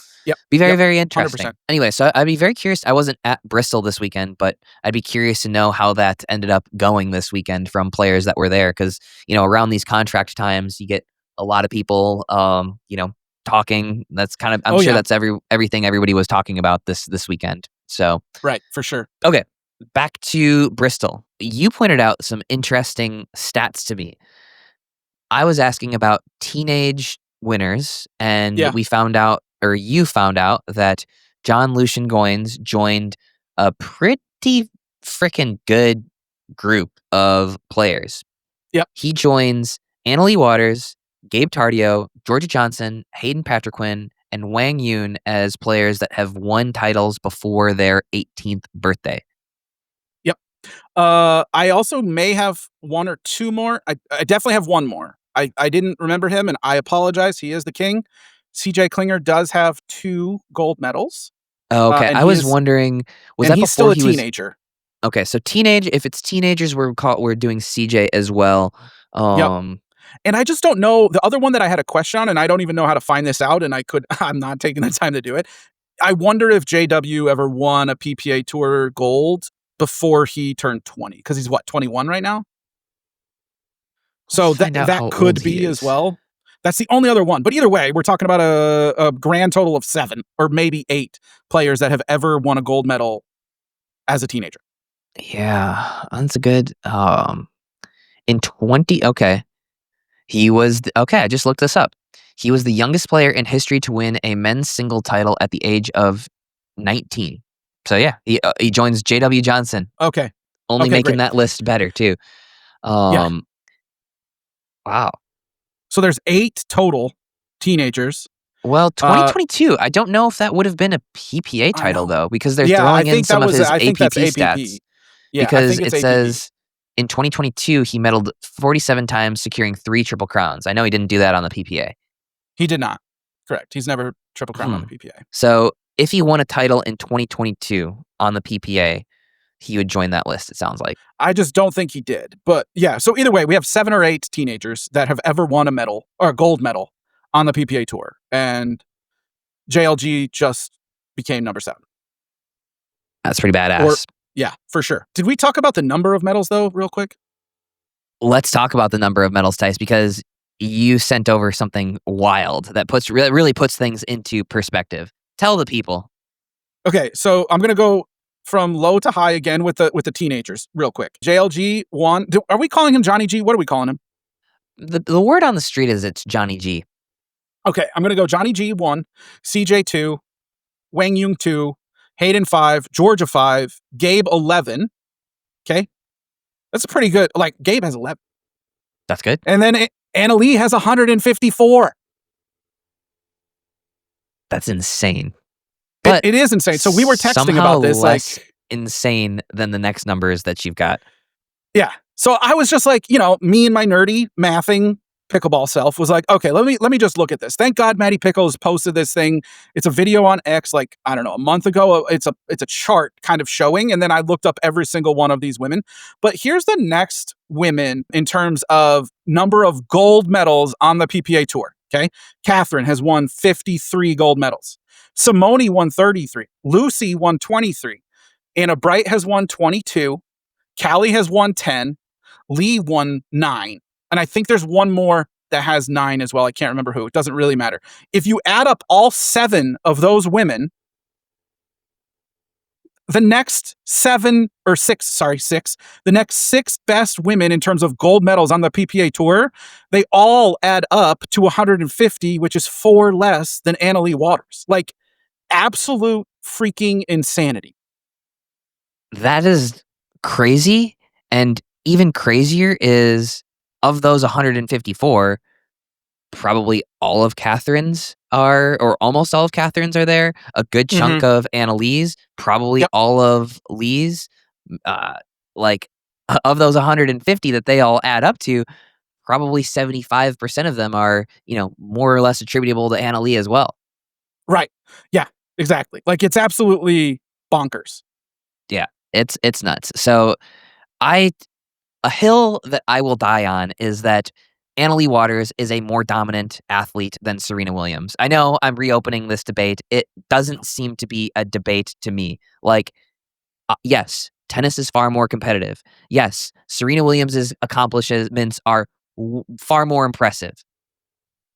be very, very interesting. 100%. Anyway, so I'd be very curious. I wasn't at Bristol this weekend, but I'd be curious to know how that ended up going this weekend from players that were there. Because, around these contract times, you get a lot of people, talking. That's kind of, I'm sure that's everything everybody was talking about this weekend. So right, for sure. Okay, back to Bristol. You pointed out some interesting stats to me. I was asking about teenage winners, and you found out that John Lucian Goins joined a pretty freaking good group of players. Yep. He joins Annalee Waters, Gabe Tardio, Georgia Johnson, Hayden Patriquin, and Wang Yun as players that have won titles before their 18th birthday. Yep. I also may have one or two more. I definitely have one more. I didn't remember him, and I apologize. He is the king. CJ Klinger does have 2 gold medals. Oh, okay. I was wondering, was that he's before still a teenager? Okay, so if it's teenagers, we're doing CJ as well. And I just don't know. The other one that I had a question on, and I don't even know how to find this out, and I'm not taking the time to do it. I wonder if JW ever won a PPA Tour gold before he turned 20, because he's 21 right now? So that could be as well. That's the only other one. But either way, we're talking about a grand total of 7 or maybe 8 players that have ever won a gold medal as a teenager. Yeah, that's a good. Okay. He was okay. I just looked this up. He was the youngest player in history to win a men's single title at the age of 19. So yeah, he joins J.W. Johnson. Okay. Only Okay, making great. that list better too. Yeah. Wow. So there's 8 total teenagers. Well, 2022. I don't know if that would have been a PPA title though, because they're throwing in some of his APP stats. Yeah, Because I think it it's says in 2022 he medaled 47 times, securing 3 triple crowns. I know he didn't do that on the PPA. He did not. Correct. He's never triple crowned on the PPA. So if he won a title in 2022 on the PPA, he would join that list, it sounds like. I just don't think he did. But yeah, so either way, we have 7 or 8 teenagers that have ever won a medal or a gold medal on the PPA Tour. And JLG just became number 7. That's pretty badass. Yeah, for sure. Did we talk about the number of medals though, real quick? Let's talk about the number of medals, Tice, because you sent over something wild that really puts things into perspective. Tell the people. Okay, so I'm gonna go from low to high again with the teenagers, real quick. JLG won. Are we calling him Johnny G? What are we calling him? The word on the street is it's Johnny G. Okay, I'm gonna go Johnny G 1, CJ 2, Wang Yung 2, Hayden 5, Georgia 5, Gabe 11. Okay, that's pretty good. Like Gabe has 11. That's good. And then Annalee has 154. That's insane. But it is insane. So we were texting about this. Less insane than the next numbers that you've got. Yeah. So I was just like, me and my nerdy mathing pickleball self was like, okay, let me just look at this. Thank God Maddie Pickles posted this thing. It's a video on X, like, I don't know, a month ago. It's a chart kind of showing. And then I looked up every single one of these women. But here's the next women in terms of number of gold medals on the PPA Tour. Okay. Catherine has won 53 gold medals. Simone won 33. Lucy won 23. Anna Bright has won 22. Callie has won 10. Leigh won 9. And I think there's one more that has 9 as well. I can't remember who. It doesn't really matter. If you add up all 7 of those women, the next 6, the next 6 best women in terms of gold medals on the PPA Tour, they all add up to 150, which is 4 less than Annalee Waters. Like, absolute freaking insanity. That is crazy. And even crazier is, of those 154, probably all of Catherine's are, or almost all of Catherine's are there. A good chunk of Annalee's, probably all of Leigh's. Like, of those 150 that they all add up to, probably 75% of them are, more or less attributable to Annalee as well. Right. Yeah, exactly. Like, it's absolutely bonkers. Yeah, it's nuts. So a hill that I will die on is that Annalee Waters is a more dominant athlete than Serena Williams. I know I'm reopening this debate. It doesn't seem to be a debate to me. Like, yes, tennis is far more competitive. Yes, Serena Williams' accomplishments are far more impressive.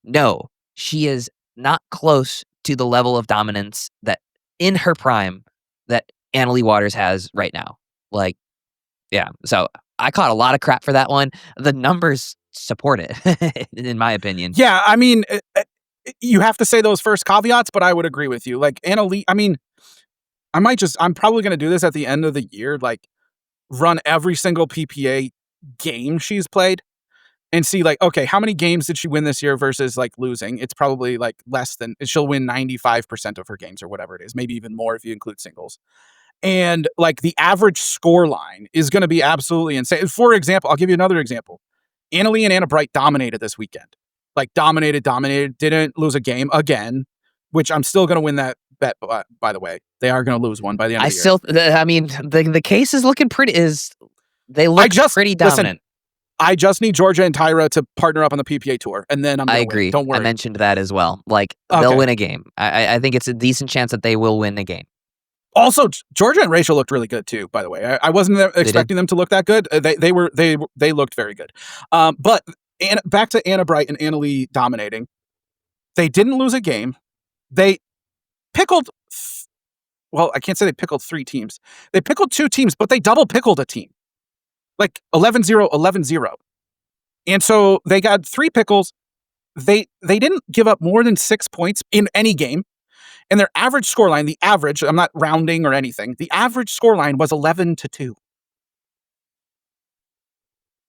No, she is not close to the level of dominance that in her prime that Annalee Waters has right now. Like, yeah. So I caught a lot of crap for that one. The numbers support it, in my opinion. Yeah, I mean, you have to say those first caveats, but I would agree with you. Like, Annalee, I mean, I'm probably going to do this at the end of the year, like, run every single PPA game she's played and see, like, okay, how many games did she win this year versus, like, losing? It's probably, like, less than, she'll win 95% of her games or whatever it is, maybe even more if you include singles. And, like, the average score line is going to be absolutely insane. For example, I'll give you another example. Annalee and Anna Bright dominated this weekend. Like, dominated, didn't lose a game again, which I'm still going to win that bet, by the way. They are going to lose one by the end of the year. I mean, the case is looking pretty, they look pretty dominant. Listen, I just need Georgia and Tyra to partner up on the PPA Tour, and then I'm going to agree. win. Don't worry. I mentioned that as well. Like, they'll win a game. I think it's a decent chance that they will win a game. Also, Georgia and Rachel looked really good too, by the way. I wasn't expecting them to look that good. They looked very good. But back to Anna Bright and Annalee dominating. They didn't lose a game. They pickled, well, I can't say they pickled 3 teams. They pickled 2 teams, but they double pickled a team. Like 11-0, 11-0. And so they got 3 pickles. They didn't give up more than 6 points in any game. And their average scoreline, the average, I'm not rounding or anything, the average scoreline was 11-2.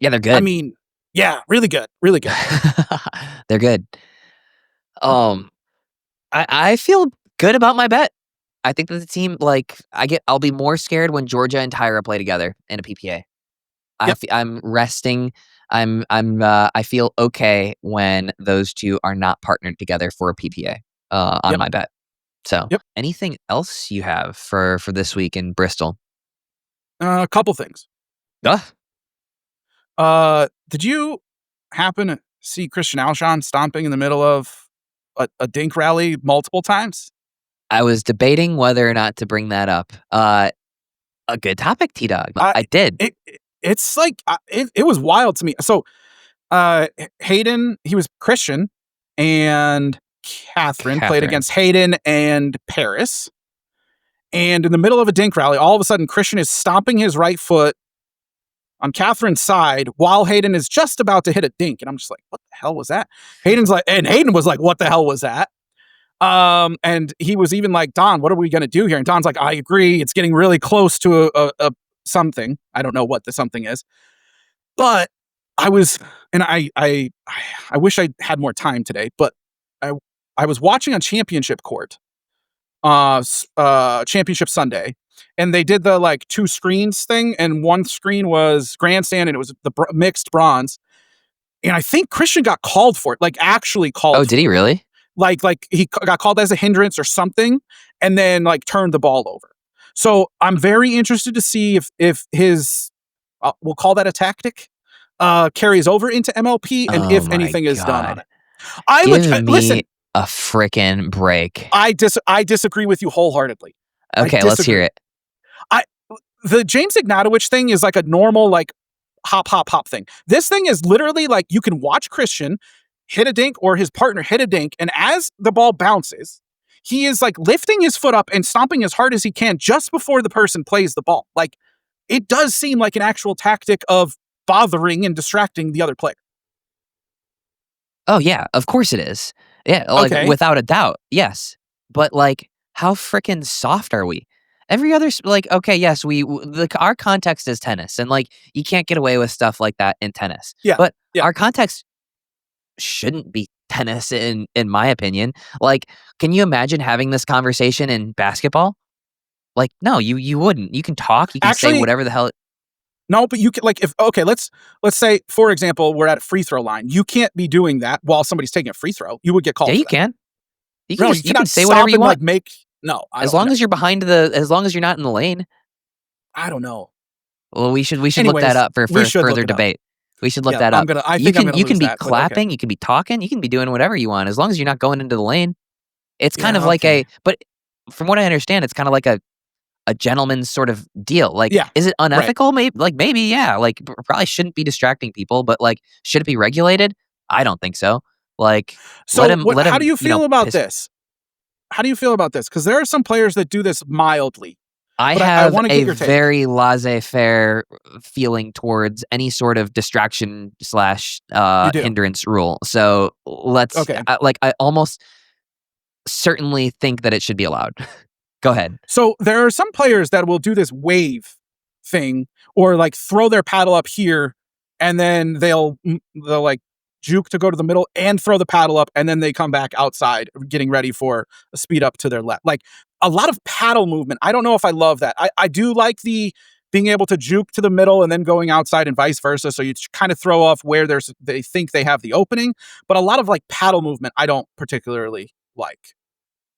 Yeah, they're good. I mean, yeah, really good. Really good. They're good. I feel good about my bet. I think that the team, I'll be more scared when Georgia and Tyra play together in a PPA. Yep. I'm resting. I feel okay when those two are not partnered together for a PPA on my bet. So, anything else you have for this week in Bristol? A couple things. Did you happen to see Christian Alshon stomping in the middle of a dink rally multiple times? I was debating whether or not to bring that up. A good topic, T-Dog. I did. It's like, it was wild to me. So, Hayden, he was Christian, and Catherine played against Hayden and Paris. And in the middle of a dink rally, all of a sudden, Christian is stomping his right foot on Catherine's side while Hayden is just about to hit a dink. And I'm just like, what the hell was that? Hayden was like, what the hell was that? And he was even like, Don, what are we going to do here? And Don's like, I agree. It's getting really close to a something. I don't know what the something is. But I wish I had more time today, but I was watching on Championship Court, Championship Sunday, and they did the 2 screens thing, and one screen was grandstand, and it was the mixed bronze. And I think Christian got called for it, actually called. Oh, did he really? Like he got called as a hindrance or something, and then turned the ball over. So I'm very interested to see if his, we'll call that a tactic, carries over into MLP, and if anything is done on it. Listen, a frickin' break. I disagree with you wholeheartedly. Okay, let's hear it. The James Ignatowicz thing is like a normal hop thing. This thing is literally you can watch Christian hit a dink or his partner hit a dink, and as the ball bounces, he is lifting his foot up and stomping as hard as he can just before the person plays the ball. It does seem like an actual tactic of bothering and distracting the other player. Oh yeah, of course it is. Yeah, Okay. Without a doubt, yes. But how frickin' soft are we? Every other okay, yes, our context is tennis, and you can't get away with stuff like that in tennis. Yeah, but yeah. Our context shouldn't be tennis, in my opinion. Can you imagine having this conversation in basketball? No, you wouldn't. You can talk. You can say whatever the hell. No, but you can let's say, for example, we're at a free throw line. You can't be doing that while somebody's taking a free throw. You would get called. Yeah, you for that. can. You can, No, you can say whatever you want. As long as you're behind as long as you're not in the lane. I don't know. Well, we should look that up for further debate. We should look that up. You can be clapping, you can be talking, you can be doing whatever you want as long as you're not going into the lane. It's kind of but from what I understand, it's kind of like a gentleman's sort of deal. Is it unethical? Right. Maybe, yeah. Probably shouldn't be distracting people, but should it be regulated? I don't think so. So how do you feel about this? How do you feel about this? Because there are some players that do this mildly. I have a very laissez-faire feeling towards any sort of distraction / hindrance rule. So let's. Okay. I almost certainly think that it should be allowed. Go ahead. So there are some players that will do this wave thing, or throw their paddle up here, and then they'll juke to go to the middle and throw the paddle up, and then they come back outside getting ready for a speed up to their left. A lot of paddle movement. I don't know if I love that. I do like the being able to juke to the middle and then going outside and vice versa. So you kind of throw off where they think they have the opening, but a lot of paddle movement I don't particularly like.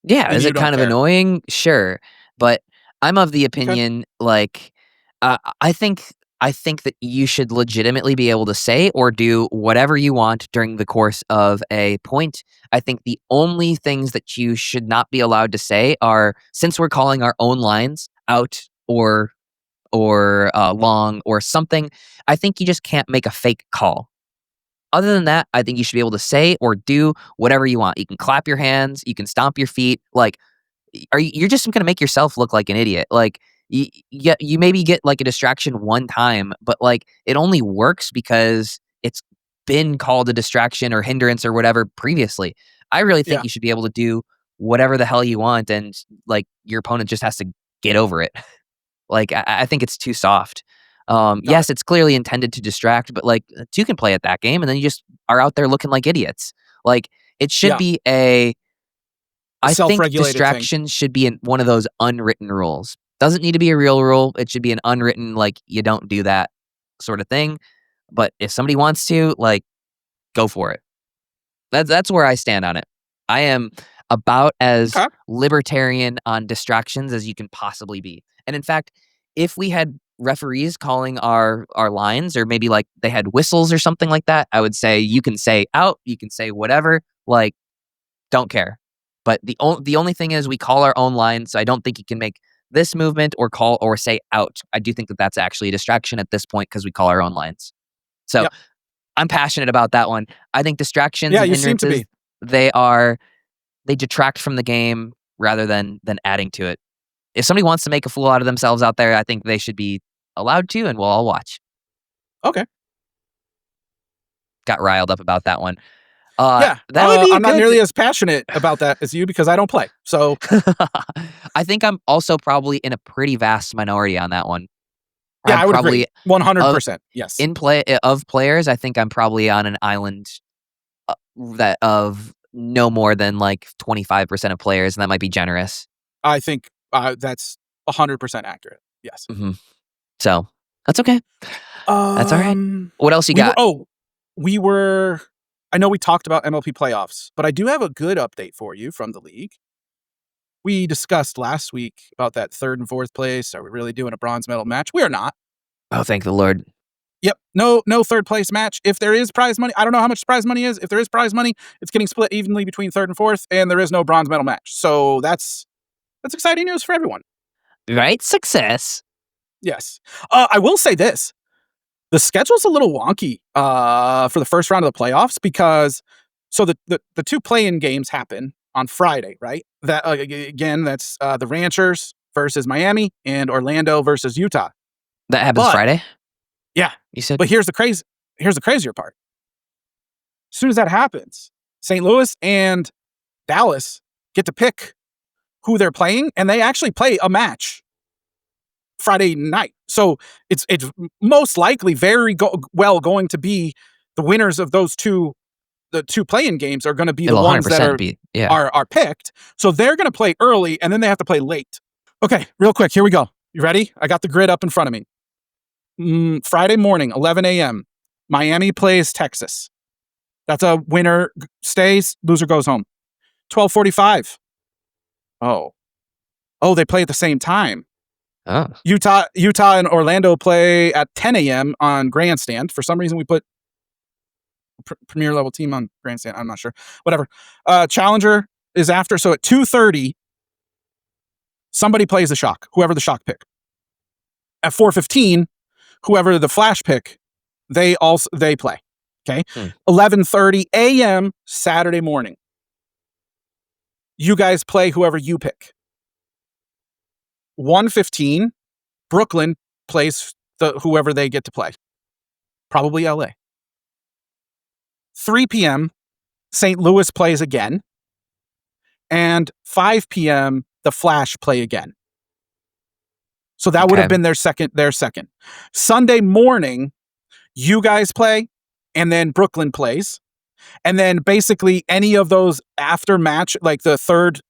Yeah, And is you it don't kind of care. annoying? Sure, but I'm of the opinion I think that you should legitimately be able to say or do whatever you want during the course of a point. I think the only things that you should not be allowed to say are, since we're calling our own lines out or long or something, I think you just can't make a fake call. Other than that, I think you should be able to say or do whatever you want. You can clap your hands, you can stomp your feet. You're just going to make yourself look like an idiot. You maybe get a distraction one time, but it only works because it's been called a distraction or hindrance or whatever previously. I really think Yeah. you should be able to do whatever the hell you want, and like your opponent just has to get over it. Like I think it's too soft. Yes, it's clearly intended to distract, but like two can play at that game, and then you just are out there looking like idiots. Like it should Yeah. be I think self-regulated thing. distraction should be in one of those unwritten rules. Doesn't need to be a real rule. It should be an unwritten, like you don't do that sort of thing. But if somebody wants to, like, go for it. That's where I stand on it. I am about as Okay. libertarian on distractions as you can possibly be. And in fact, if we had referees calling our lines, or maybe like they had whistles or something like that, I would say you can say out, you can say whatever, like don't care. But the only thing is we call our own lines, so I don't think you can make this movement or call or say out. I do think that that's actually a distraction at this point because we call our own lines. So Yep. I'm passionate about that one. I think distractions Yeah, and you seem to hindrances, they detract from the game rather than adding to it. If somebody wants to make a fool out of themselves out there, I think they should be allowed to, and we'll all watch. Okay. Got riled up about that one. Yeah. That would be I'm not good- nearly as passionate about that as you because I don't play. So I think I'm also probably in a pretty vast minority on that one. yeah, I'm I would probably agree. 100%. Yes. in play of players. I think I'm probably on an island that of no more than like 25% of players, and that might be generous. I think that's 100% accurate. Yes. So that's okay. That's all right. What else you got? I know we talked about MLP playoffs, but I do have a good update for you from the league. We discussed last week about that third and fourth place. Are we really doing a bronze medal match? We are not. Oh, thank the Lord. Yep. No third place match. If there is prize money, I don't know how much prize money is. If there is prize money, it's getting split evenly between third and fourth, and there is no bronze medal match. So that's exciting news for everyone. Right? Success. Yes. I will say this. The schedule's a little wonky for the first round of the playoffs because the two play-in games happen on Friday, right? That again, that's the Ranchers versus Miami and Orlando versus Utah. That happens Friday? Yeah. You said But here's the crazier part. As soon as that happens, St. Louis and Dallas get to pick who they're playing, and they actually play a match Friday night. So it's most likely very well going to be the winners of the two play-in games are going to be the ones that are picked. So they're going to play early, and then they have to play late. Okay, real quick, here we go. You ready? I got the grid up in front of me. Friday morning, 11 a.m., Miami plays Texas. That's a winner stays, loser goes home. 12:45. Oh, they play at the same time. Oh. Utah and Orlando play at 10 a.m. on Grandstand. For some reason, we put premier level team on Grandstand. I'm not sure. Whatever. Challenger is after. So at 2:30, somebody plays the Shock, whoever the Shock pick. At 4:15, whoever the Flash pick, they play. Okay. 11:30 a.m. Saturday morning. You guys play whoever you pick. 1:15, Brooklyn plays whoever they get to play. Probably LA. 3 p.m., St. Louis plays again. And 5 p.m., the Flash play again. So that would have been their second. Sunday morning, you guys play, and then Brooklyn plays. And then basically any of those after match, like the third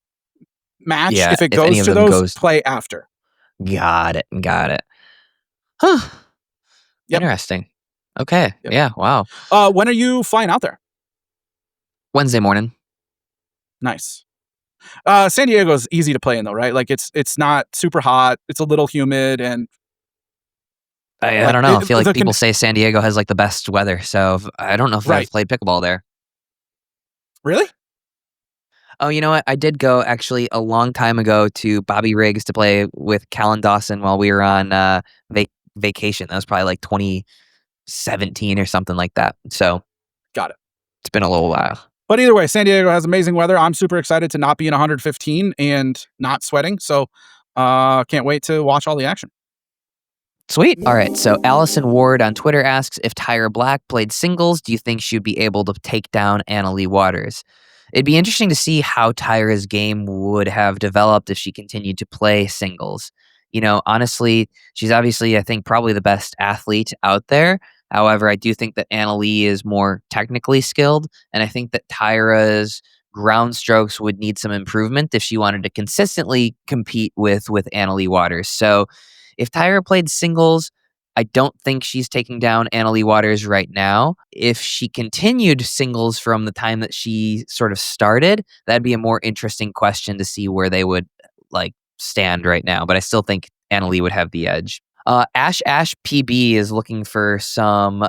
match, if it goes to those, play after. Got it. Huh. Yep. Interesting. Okay. Yep. Yeah. Wow. When are you flying out there? Wednesday morning. Nice. San Diego's easy to play in though, right? Like it's not super hot. It's a little humid, and I don't know. I feel like people say San Diego has like the best weather, so I don't know if I've played pickleball there. Really? Oh, you know what? I did go actually a long time ago to Bobby Riggs to play with Callan Dawson while we were on vacation. That was probably like 2017 or something like that. So, got it. It's been a little while. But either way, San Diego has amazing weather. I'm super excited to not be in 115 and not sweating. So, can't wait to watch all the action. Sweet. All right. So Allison Ward on Twitter asks, if Tyra Black played singles, do you think she would be able to take down Annalee Waters? It'd be interesting to see how Tyra's game would have developed if she continued to play singles. Honestly, she's obviously, I think, probably the best athlete out there. However, I do think that Annalee is more technically skilled, and I think that Tyra's ground strokes would need some improvement if she wanted to consistently compete with Annalee Waters. So if Tyra played singles, I don't think she's taking down Annalee Waters right now. If she continued singles from the time that she sort of started, that'd be a more interesting question to see where they would stand right now. But I still think Annalee would have the edge. Ash PB is looking for some,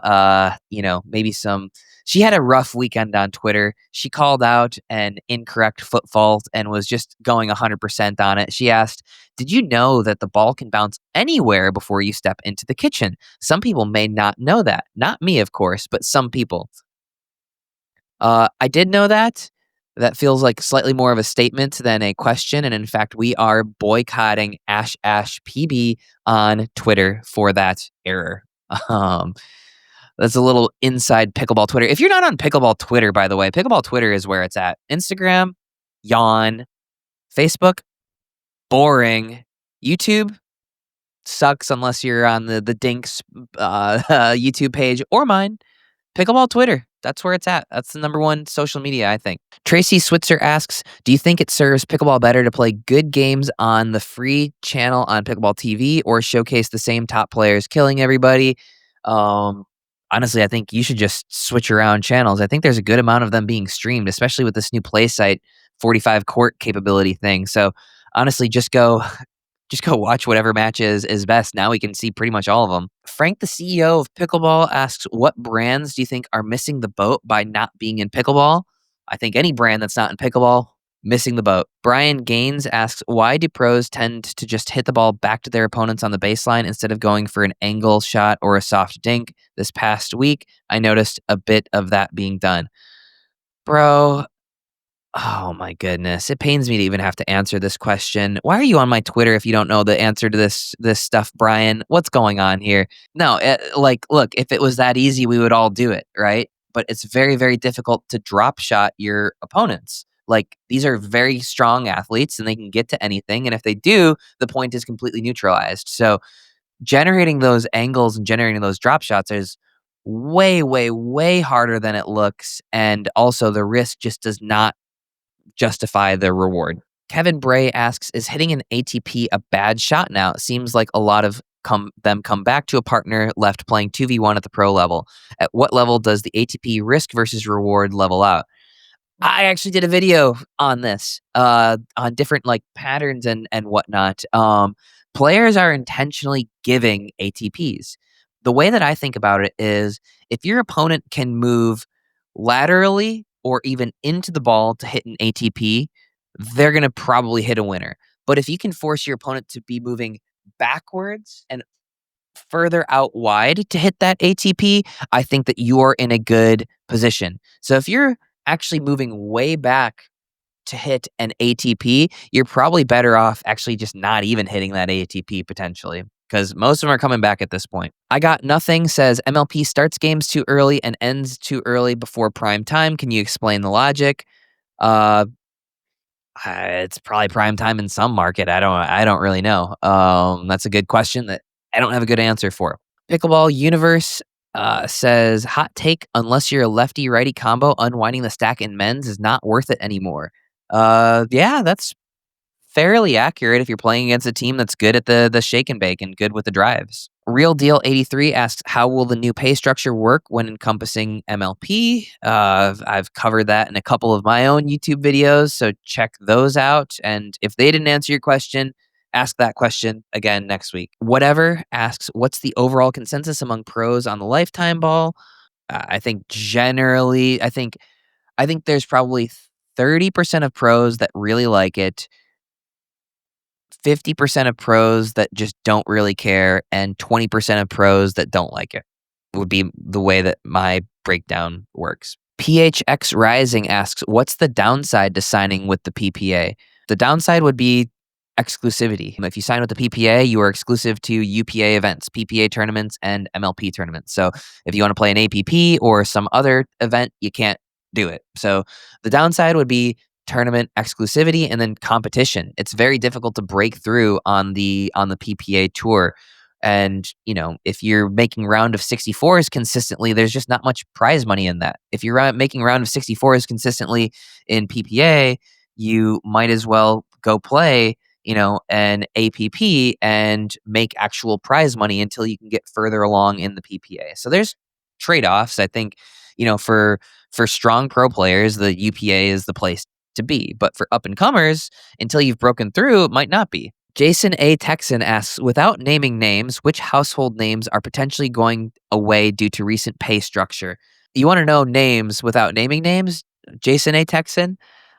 maybe some. She had a rough weekend on Twitter. She called out an incorrect foot fault and was just going 100% on it. She asked, did you know that the ball can bounce anywhere before you step into the kitchen? Some people may not know that. Not me, of course, but some people. I did know that. That feels like slightly more of a statement than a question. And in fact, we are boycotting Ash PB on Twitter for that error. That's a little inside Pickleball Twitter. If you're not on Pickleball Twitter, by the way, Pickleball Twitter is where it's at. Instagram, yawn. Facebook, boring. YouTube sucks unless you're on the Dinks YouTube page or mine. Pickleball Twitter. That's where it's at. That's the number one social media, I think. Tracy Switzer asks, do you think it serves Pickleball better to play good games on the free channel on Pickleball TV or showcase the same top players killing everybody? Honestly, I think you should just switch around channels. I think there's a good amount of them being streamed, especially with this new play site 45 court capability thing. So honestly, just go watch whatever match is best. Now we can see pretty much all of them. Frank, the CEO of Pickleball, asks, what brands do you think are missing the boat by not being in Pickleball? I think any brand that's not in Pickleball, missing the boat. Brian Gaines asks, why do pros tend to just hit the ball back to their opponents on the baseline instead of going for an angle shot or a soft dink? This past week, I noticed a bit of that being done. Bro, oh my goodness. It pains me to even have to answer this question. Why are you on my Twitter if you don't know the answer to this stuff, Brian? What's going on here? No, look, if it was that easy, we would all do it, right? But it's very, very difficult to drop shot your opponents. These are very strong athletes and they can get to anything. And if they do, the point is completely neutralized. So generating those angles and generating those drop shots is way, way, way harder than it looks. And also the risk just does not justify the reward. Kevin Bray asks, is hitting an ATP a bad shot now? It seems like a lot of them come back to a partner left playing 2v1 at the pro level. At what level does the ATP risk versus reward level out? I actually did a video on this, on different patterns and whatnot. Players are intentionally giving ATPs. The way that I think about it is if your opponent can move laterally or even into the ball to hit an ATP, they're going to probably hit a winner. But if you can force your opponent to be moving backwards and further out wide to hit that ATP, I think that you're in a good position. So if you're actually moving way back to hit an ATP, you're probably better off actually just not even hitting that ATP potentially, because most of them are coming back at this point. I Got Nothing says MLP starts games too early and ends too early before prime time. Can you explain the logic? It's probably prime time in some market. I don't really know. That's a good question that I don't have a good answer for. Pickleball Universe says, hot take, unless you're a lefty-righty combo, unwinding the stack in men's is not worth it anymore. Yeah, that's fairly accurate if you're playing against a team that's good at the shake and bake and good with the drives. Real Deal 83 asks, how will the new pay structure work when encompassing MLP? I've covered that in a couple of my own YouTube videos, so check those out. And if they didn't answer your question, ask that question again next week. Whatever asks, what's the overall consensus among pros on the lifetime ball? I think generally, I think there's probably 30% of pros that really like it, 50% of pros that just don't really care, and 20% of pros that don't like it would be the way that my breakdown works. PHX Rising asks, what's the downside to signing with the PPA? The downside would be exclusivity. If you sign with the PPA, you are exclusive to UPA events, PPA tournaments, and MLP tournaments. So if you want to play an APP or some other event, you can't do it. So the downside would be tournament exclusivity and then competition. It's very difficult to break through on the PPA Tour. And, if you're making round of 64s consistently, there's just not much prize money in that. If you're making round of 64s consistently in PPA, you might as well go play, an APP and make actual prize money until you can get further along in the PPA. So there's trade-offs. I think, for strong pro players, the UPA is the place to be. But for up-and-comers, until you've broken through, it might not be. Jason A. Texan asks, without naming names, which household names are potentially going away due to recent pay structure? You want to know names without naming names? Jason A. Texan?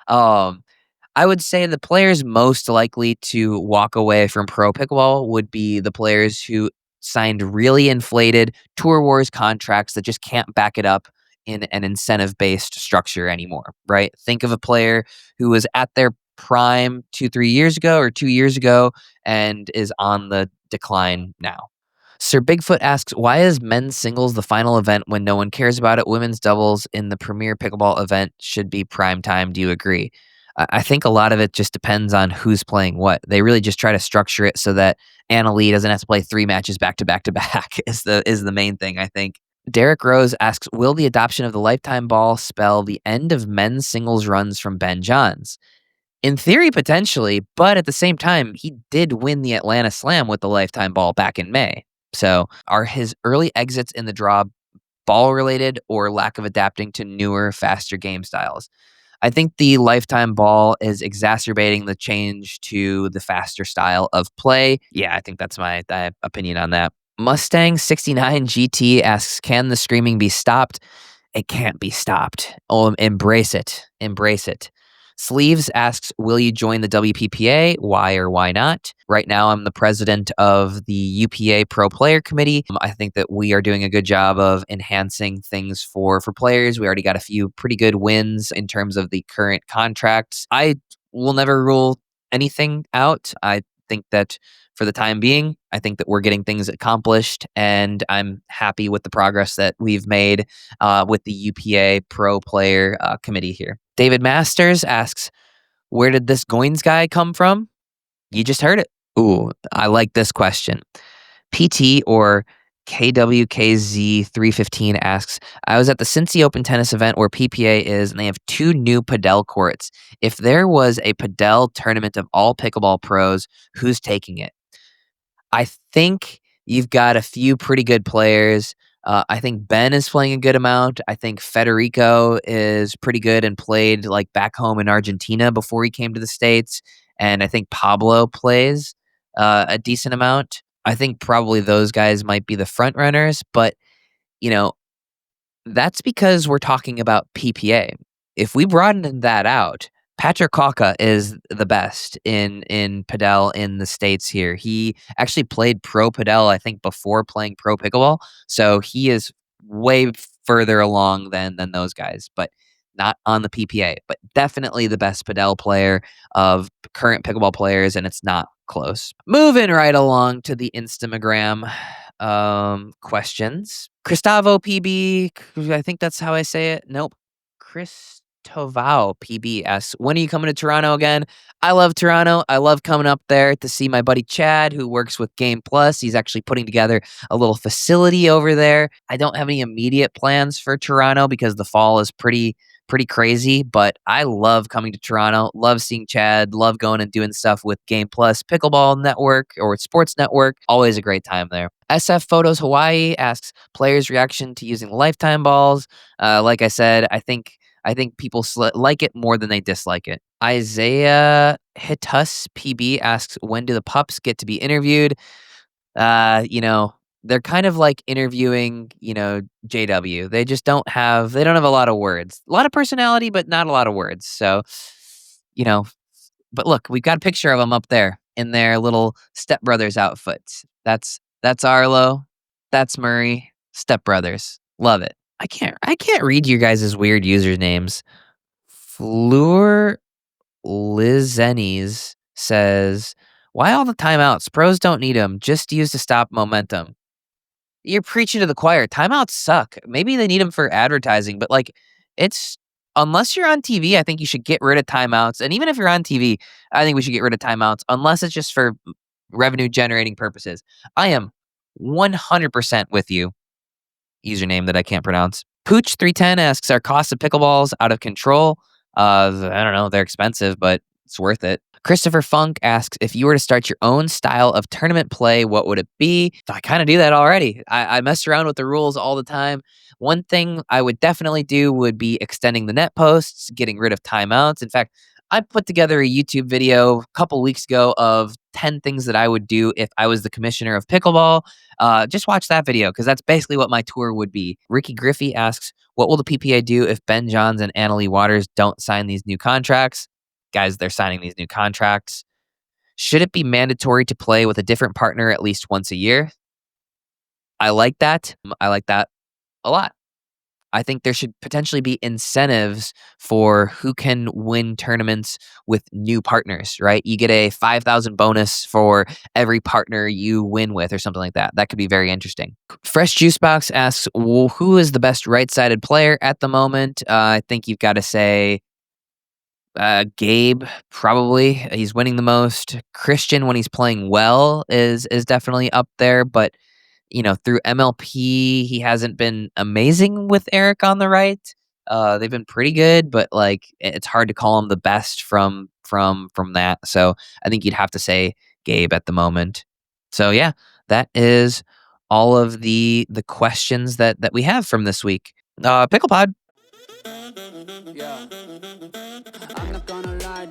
I would say the players most likely to walk away from pro pickleball would be the players who signed really inflated Tour Wars contracts that just can't back it up in an incentive-based structure anymore, right? Think of a player who was at their prime 2-3 years ago or 2 years ago and is on the decline now. Sir Bigfoot asks, why is men's singles the final event when no one cares about it? Women's doubles in the premier pickleball event should be prime time. Do you agree? I think a lot of it just depends on who's playing what. They really just try to structure it so that Annalee doesn't have to play 3 matches back to back to back is the main thing, I think. Derek Rose asks, will the adoption of the lifetime ball spell the end of men's singles runs from Ben Johns? In theory, potentially, but at the same time, he did win the Atlanta Slam with the lifetime ball back in May. So are his early exits in the draw ball-related or lack of adapting to newer, faster game styles? I think the lifetime ball is exacerbating the change to the faster style of play. Yeah, I think that's my opinion on that. Mustang 69 GT asks, can the screaming be stopped? It can't be stopped. Oh, embrace it. Embrace it. Sleeves asks, will you join the WPPA? Why or why not? Right now, I'm the president of the UPA Pro Player Committee. I think that we are doing a good job of enhancing things for players. We already got a few pretty good wins in terms of the current contracts. I will never rule anything out. I think that for the time being, I think that we're getting things accomplished, and I'm happy with the progress that we've made with the UPA Pro Player Committee here. David Masters asks, where did this Goins guy come from? You just heard it. Ooh, I like this question. PT or KWKZ315 asks, I was at the Cincy Open Tennis event where PPA is, and they have 2 new Padel courts. If there was a Padel tournament of all pickleball pros, who's taking it? I think you've got a few pretty good players. I think Ben is playing a good amount. I think Federico is pretty good and played like back home in Argentina before he came to the States. And I think Pablo plays a decent amount. I think probably those guys might be the front runners, but that's because we're talking about PPA. If we broaden that out, Patrick Kaka is the best in Padel in the States here. He actually played pro Padel, I think, before playing pro pickleball. So he is way further along than those guys, but not on the PPA. But definitely the best Padel player of current pickleball players, and it's not close. Moving right along to the Instagram questions. Cristavo PB, I think that's how I say it. Nope. Tovao PB asks, when are you coming to Toronto again? I love Toronto. I love coming up there to see my buddy Chad, who works with Game Plus. He's actually putting together a little facility over there. I don't have any immediate plans for Toronto because the fall is pretty crazy, but I love coming to Toronto, love seeing Chad, love going and doing stuff with Game Plus, Pickleball Network, or Sports Network. Always a great time there. SF Photos Hawaii asks, players' reaction to using lifetime balls. Like I said, I think people like it more than they dislike it. Isaiah Hitus PB asks, when do the pups get to be interviewed? They're kind of like interviewing, JW. They just don't have a lot of words. A lot of personality, but not a lot of words. So, but look, we've got a picture of them up there in their little stepbrothers outfits. That's Arlo. That's Murray. Stepbrothers. Love it. I can't read you guys' weird usernames. Fleur Lizenes says, why all the timeouts? Pros don't need them. Just use to stop momentum. You're preaching to the choir. Timeouts suck. Maybe they need them for advertising, but like it's unless you're on TV, I think you should get rid of timeouts. And even if you're on TV, I think we should get rid of timeouts unless it's just for revenue generating purposes. I am 100% with you. Username that I can't pronounce. Pooch310 asks, are costs of pickleballs out of control? I don't know. They're expensive, but it's worth it. Christopher Funk asks, if you were to start your own style of tournament play, what would it be? I kind of do that already. I mess around with the rules all the time. One thing I would definitely do would be extending the net posts, getting rid of timeouts. In fact, I put together a YouTube video a couple weeks ago of 10 things that I would do if I was the commissioner of pickleball. Just watch that video because that's basically what my tour would be. Ricky Griffey asks, what will the PPA do if Ben Johns and Annalee Waters don't sign these new contracts? Guys, they're signing these new contracts. Should it be mandatory to play with a different partner at least once a year? I like that. I like that a lot. I think there should potentially be incentives for who can win tournaments with new partners, right? You get a 5,000 bonus for every partner you win with or something like that. That could be very interesting. Fresh Juice Box asks, well, who is the best right-sided player at the moment? I think you've got to say Gabe, probably. He's winning the most. Christian, when he's playing well, is definitely up there, but through MLP, he hasn't been amazing with Eric on the right. They've been pretty good, but like it's hard to call him the best from that. So I think you'd have to say Gabe at the moment. So yeah, that is all of the questions that we have from this week. PicklePod. Yeah. I'm not gonna lie,